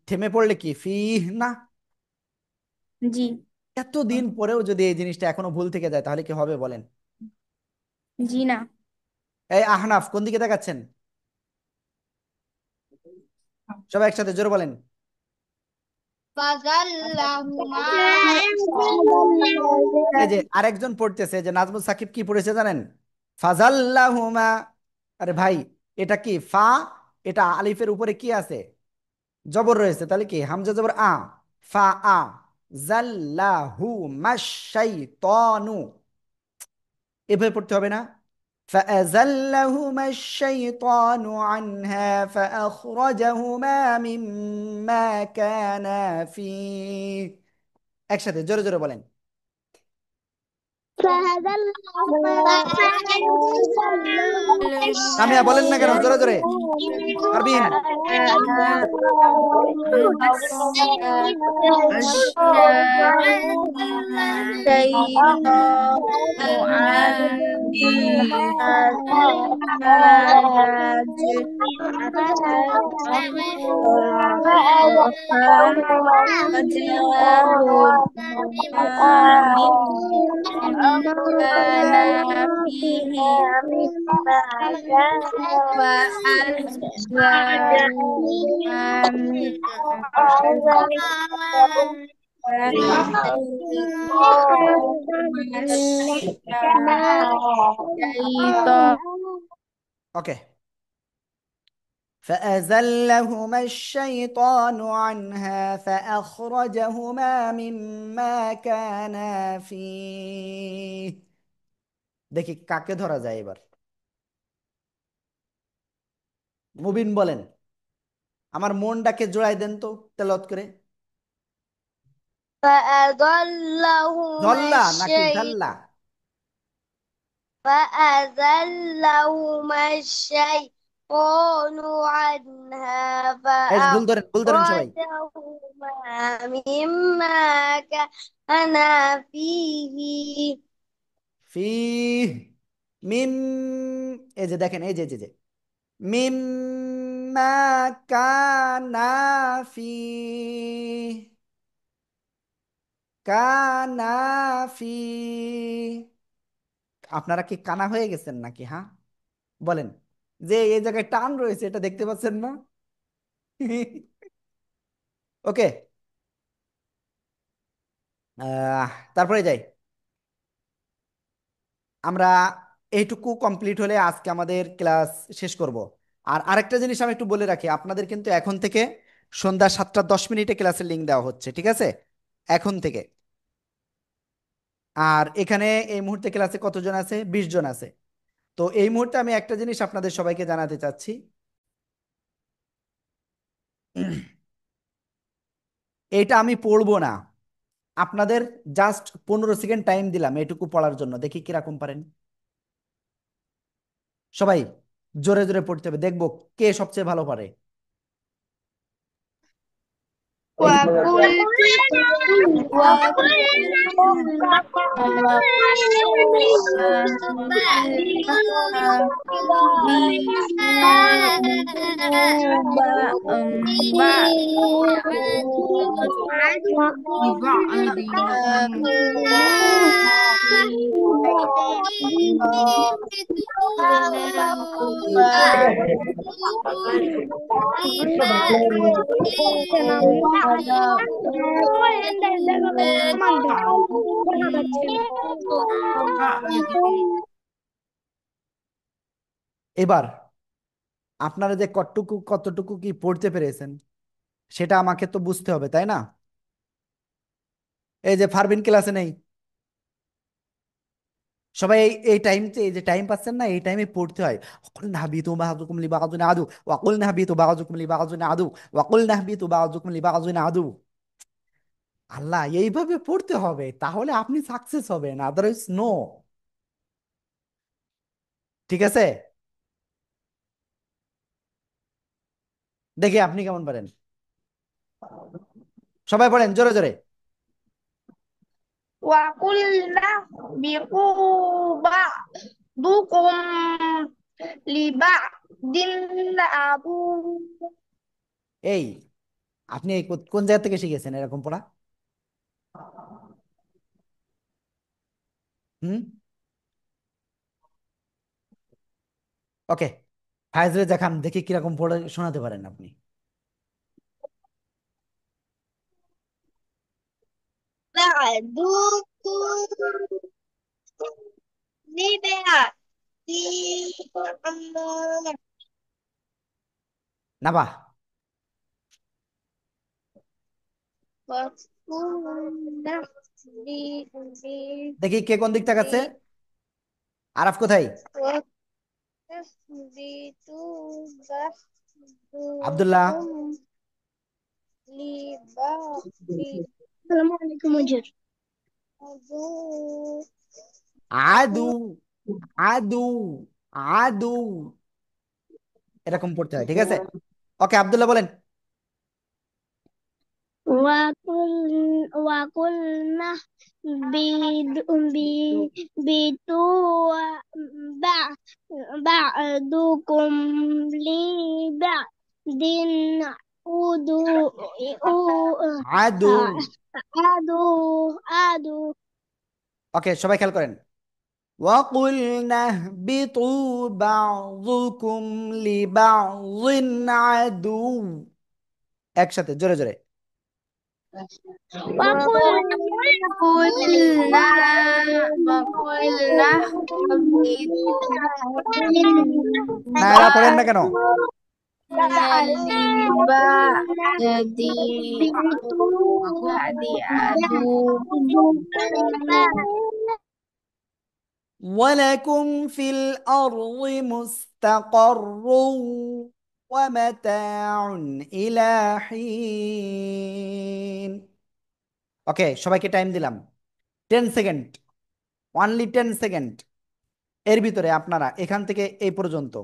থেমে পড়লে কি ফি না? জি এতদিন পরেও যদি এই জিনিসটা এখনো ভুল থেকে যায় তাহলে কি হবে বলেন? জি না। এই আহনাফ কোন দিকে তাকাচ্ছেন? সবাই একসাথে জোরে বলেন। فَظَلَّهُمَا এই যে আরেকজন পড়তেছে, যে নাজমুল সাকিব, কি পড়েছে জানেন? ফাজাল্লাহুমা। আরে ভাই, এটা কি ফা? এটা আলিফের উপরে কি আছে? জবর রয়েছে, তাহলে কি হামজা জবর আ, ফা আ, জাল্লাহু মাশাইতানু, এভাবে পড়তে হবে না? فأزلهما الشيطان عنها فأخرجهما مما كانا فيه। একসাথে জোরে জোরে বলেন। فهذا الله সামিয়া বলেন না কেন জোরে জোরে? পারবিন? ওকে। فأزلهما الشيطان عنها فأخرجهما مما كانا فيه। দেখি কাকে ধরা যায় এবার। মুবিন বলেন, আমার মনটাকে জোড়াই দেন তো তেলাওয়াত করে। فأضلهما ধল্লা নাকি الشيطان ধাল্লা? فأزلهما الشيطان عنها এই ভুল ধরেন, ভুল ধরেন সবাই। فأخرجهما مما كان فيه ফি মিম, এই যে দেখেন, এই যে যে যে মিম মা কানা ফি, কানা ফি। আপনারা কি কানা হয়ে গেছেন নাকি? হ্যাঁ বলেন, যে এই জায়গায় টান রয়েছে এটা দেখতে পাচ্ছেন না? ওকে, তারপরে যাই আমরা। এইটুকু কমপ্লিট হলে আজকে আমাদের ক্লাস শেষ করব। আর আরেকটা জিনিস আমি একটু বলে রাখি, আপনাদের কিন্তু এখন থেকে সন্ধ্যা 7টা 10 মিনিটে ক্লাসের লিঙ্ক দেওয়া হচ্ছে, ঠিক আছে? এখন থেকে। আর এখানে এই মুহূর্তে ক্লাসে কতজন আছে? 20 জন আছে। তো এই মুহূর্তে আমি একটা জিনিস আপনাদের সবাইকে জানাতে চাচ্ছি। এটা আমি পড়বো না, আপনাদের জাস্ট 15 সেকেন্ড টাইম দিলাম এটুকু পড়ার জন্য, দেখি কিরকম পারেন। সবাই জোরে জোরে পড়তে হবে, দেখবো কে সবচেয়ে ভালো পারে। وقلت এবার আপনারা যে কতটুকু কতটুকু কি পড়তে পেরেছেন সেটা আমাকে তো বুঝতে হবে, তাই না? এই যে ফারবিন ক্লাসে নেই, সবাই এই টাইমতে, এই যে টাইম পাচ্ছেন না, এই টাইমে পড়তে হয়। ওয়াকুল নাহবিতু বাযুকুম লিবাযুন আদু, ওয়াকুল নাহবিতু বাযুকুম লিবাযুন আদু, ওয়াকুল নাহবিতু বাযুকুম লিবাযুন আদু। আল্লাহ, এইভাবে পড়তে হবে, তাহলে আপনি সাকসেস হবেন, আদারওয়াইজ নো। ঠিক আছে, দেখি আপনি কেমন পারেন। সবাই পড়েন জোরে জোরে। وقلنا اهبطوا بعضكم لبعض عدو এই আপনি এই কোন জায়গা থেকে শিখেছেন এরকম পড়া? হুম, ওকে। ফাইজরে দেখান দেখি কিরকম পড়ে শোনাতে পারেন আপনি। بعدكم لبعض না বাহ, وقلنا দেখি কে কোন দিক তাকাচ্ছে। আরাফ কোথায়? واهبطوا আব্দুল্লাহ? بعضكم لبعض السلام عليكم وجر عدو আদু, আদু, আদু। এরকম পড়তে হয়, ঠিক আছে? ওকে, আব্দুল্লাহ বলেন। وقلنا اهبطوا بعضكم لبعض আদু। عدو ওকে, সবাই খেয়াল করেন। وقلنا اهبطوا بعضكم لبعض عدو। একসাথে জোরে জোরে। وقلنا وقلنا নায়রা পড়েন না কেন? ولكم في الأرض مستقر ومتاع إلى حين। ওকে, সবাইকে টাইম দিলাম 10 সেকেন্ড, অনলি 10 সেকেন্ড। এর ভিতরে আপনারা এখান থেকে এই পর্যন্ত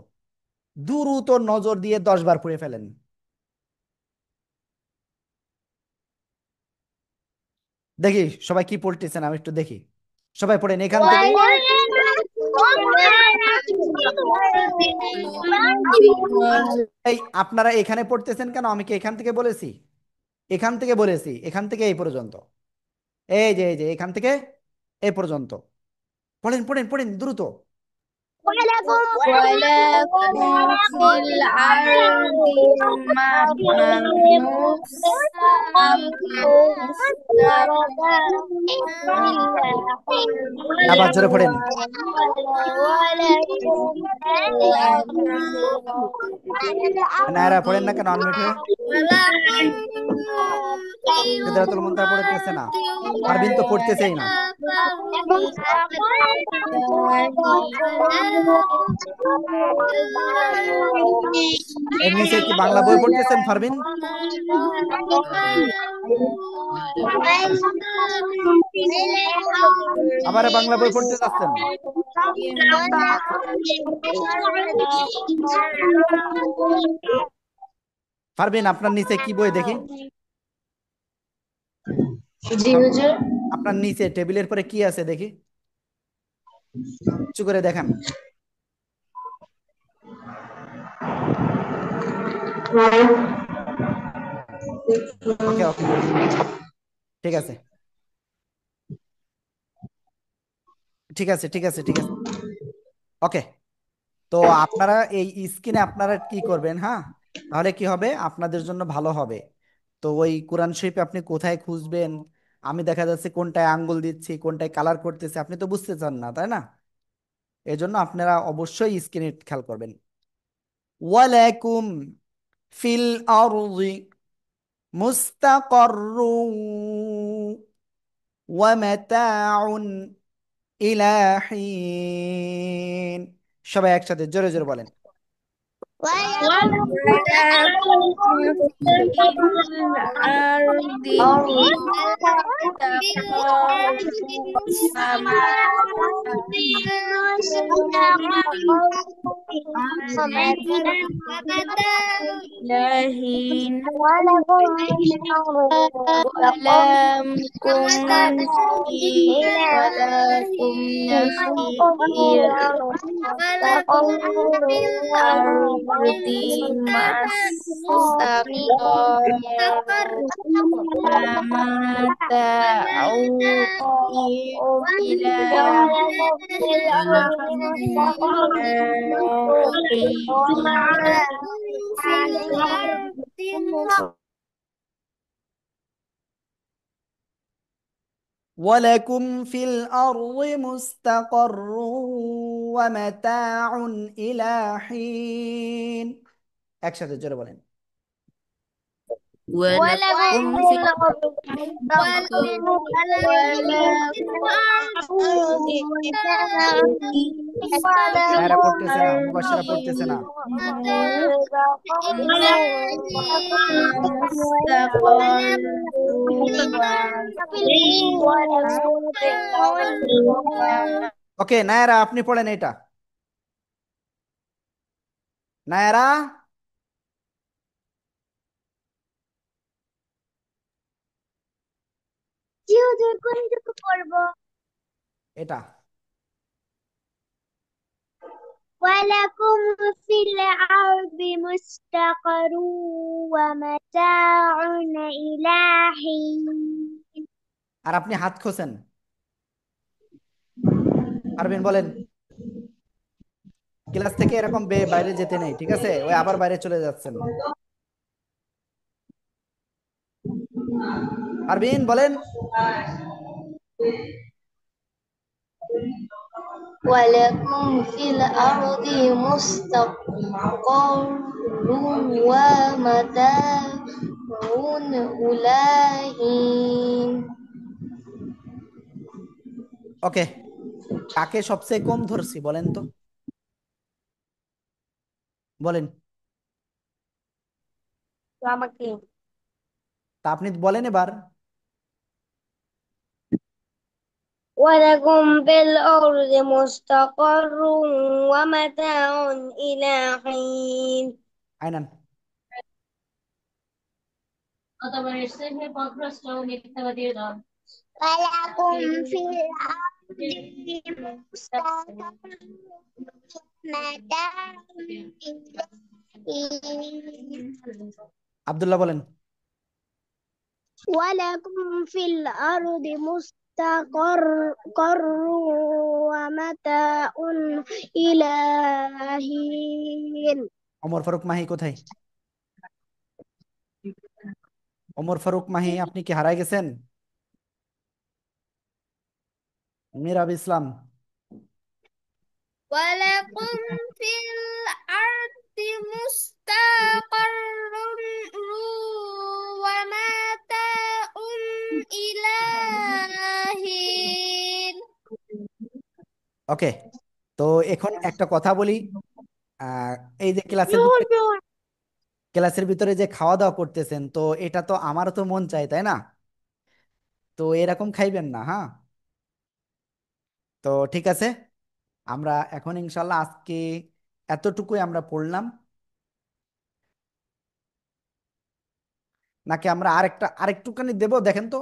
দ্রুত নজর দিয়ে 10 বার পড়ে ফেলেন। দেখি সবাই কি পড়তেছেন, আমি একটু দেখি। সবাই পড়েন এখান থেকে। এই আপনারা এখানে পড়তেছেন কেন? আমি কি এখান থেকে বলেছি? এখান থেকে বলেছি, এখান থেকে এই পর্যন্ত। এই যে এখান থেকে এই পর্যন্ত পড়েন পড়েন পড়েন দ্রুত। ولكم في الأرض আবার জোরে পড়েন। নায়রা পড়েন না কেন আনমিউট হয়ে? সিদরাতুল মুনতাহা পড়তেছে না, পারভিন তো পড়তেছেই না। এর নিচে কি বাংলা বই পড়তেছেন পারভিন? আবার বাংলা বই পড়তে যাচ্ছেন? পারভিন আপনার নিচে কি বই দেখি? আপনার নিচে টেবিলের পরে কি আছে দেখি, উঁচু করে দেখান। ওকে ওকে, ঠিক আছে ঠিক আছে ঠিক আছে ঠিক আছে। ওকে, তো আপনারা এই স্ক্রিনে আপনারা কি করবেন, হ্যাঁ? তাহলে কি হবে, আপনাদের জন্য ভালো হবে। তো ওই কোরআন শরীফে আপনি কোথায় খুঁজবেন? আমি দেখা যাচ্ছে কোনটায় আঙ্গুল দিচ্ছি, কোনটায় কালার করতেছি, আপনি তো বুঝতে চান না, তাই না? এজন্য আপনারা অবশ্যই স্ক্রিনে খেয়াল করবেন। ওয়ালাকুম ফিল আরদি মুস্তাকাররুন ওয়া মাতাউন ইলা হিন। সবাই একসাথে জোরে জোরে বলেন। ولكم في الأرض مستقر ومتاع إلى حين। একসাথে জোরে বলেন। ولكم في নায়রা পড়তেছে না, মুবাশশিরা পড়তেছে না। ওকে নায়রা আপনি পড়েন এটা। নায়ারা, জি হুজুর, কোনটুকু পড়বো? এটা ولكم في الأرض مستقر ومتاع إلى حين. আর আপনি হাত খোসেন। পারবেন বলেন? ক্লাস থেকে এরকম বাইরে যেতে নেই, ঠিক আছে? ওই আবার বাইরে চলে যাচ্ছেন। পারবেন বলেন? ولكم في الأرض مستقر ومتاع إلى حين. ওকে, কাকে সবচেয়ে কম ধরছি বলেন তো? বলেন। তো আমাকে তা আপনি বলেন এবার। ولكم في الأرض مستقر ومتاع إلى حين. আইনান। ولكم في الأرض مستقر ومتاع إلى حين. আব্দুল্লাহ বলেন। ولكم في الأرض مستقر ومتاع إلى حين. ওমর ফারুক মাহি কোথায়? ওমর ফারুক মাহি, আপনি কি হারায় গেছেন? মিরাব ইসলাম। ولكم في الأرض مستقر ومتاع إلى حين. ওকে, তো এখন একটা কথা বলি। আহ, এই যে জি হুজুর। ক্লাসের ভিতরে যে খাওয়া দাওয়া করতেছেন, তো এটা তো আমারও তো মন চাই, তাই না? তো এরকম খাইবেন না, হ্যাঁ? তো ঠিক আছে, আমরা এখন ইনশাল্লাহ আজকে এতটুকুই আমরা পড়লাম, নাকি আমরা আরেকটুখানি দেবো দেখেন তো?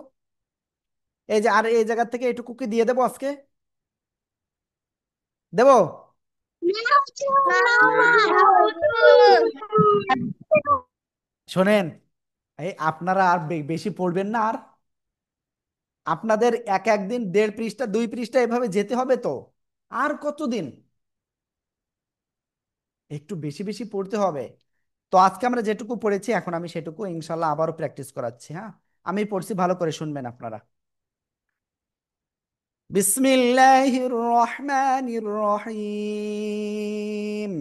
এই যে আর এই জায়গা থেকে এটুকু কি দিয়ে দেবো আজকে? দেবো? না হুজুর, না না। হুজুর। শোনেন, এই আপনারা আর বেশি পড়বেন না। আর আপনাদের এক একদিন 1.5 পৃষ্ঠা 2 পৃষ্ঠা এভাবে যেতে হবে তো। আর কতদিন? একটু বেশি বেশি পড়তে হবে। তো আজকে আমরা যেটুকু পড়েছি, এখন আমি সেটুকু ইনশাল্লাহ আবারও প্র্যাকটিস করাচ্ছি, হ্যাঁ? আমি পড়ছি, ভালো করে শুনবেন আপনারা। বিসমিল্লাহির রহমানির রহিম।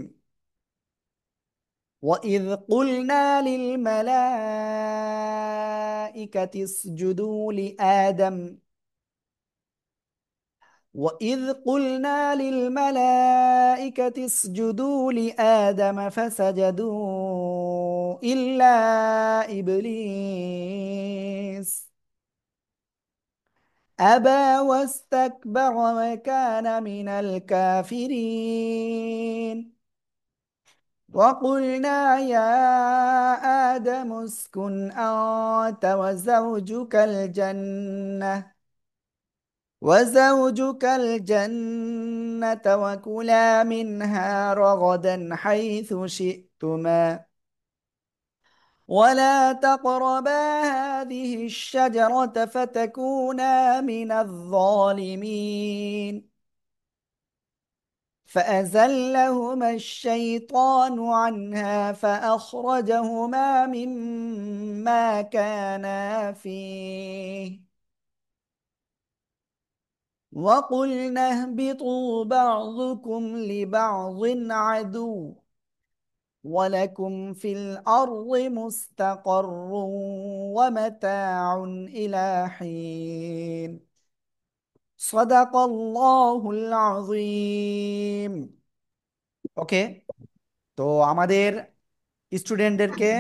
وإذ قلنا للملائكة اسجدوا لآدم وإذ قلنا للملائكة اسجدوا لآدم فسجدوا إلا إبليس أبى واستكبر وكان من الكافرين وقلنا يا آدم اسكن أنت وزوجك الجنة وكلا منها رغدا حيث شئتما ولا تقربا هذه الشجرة فتكونا من الظالمين فأزلهما الشيطان عنها فأخرجهما مما كانا فيه وقلنا اهبطوا بعضكم لبعض عدو ولكم في الأرض مستقر ومتاع إلى حين صدق الله العظيم. ওকে, তো আমাদের স্টুডেন্টদেরকে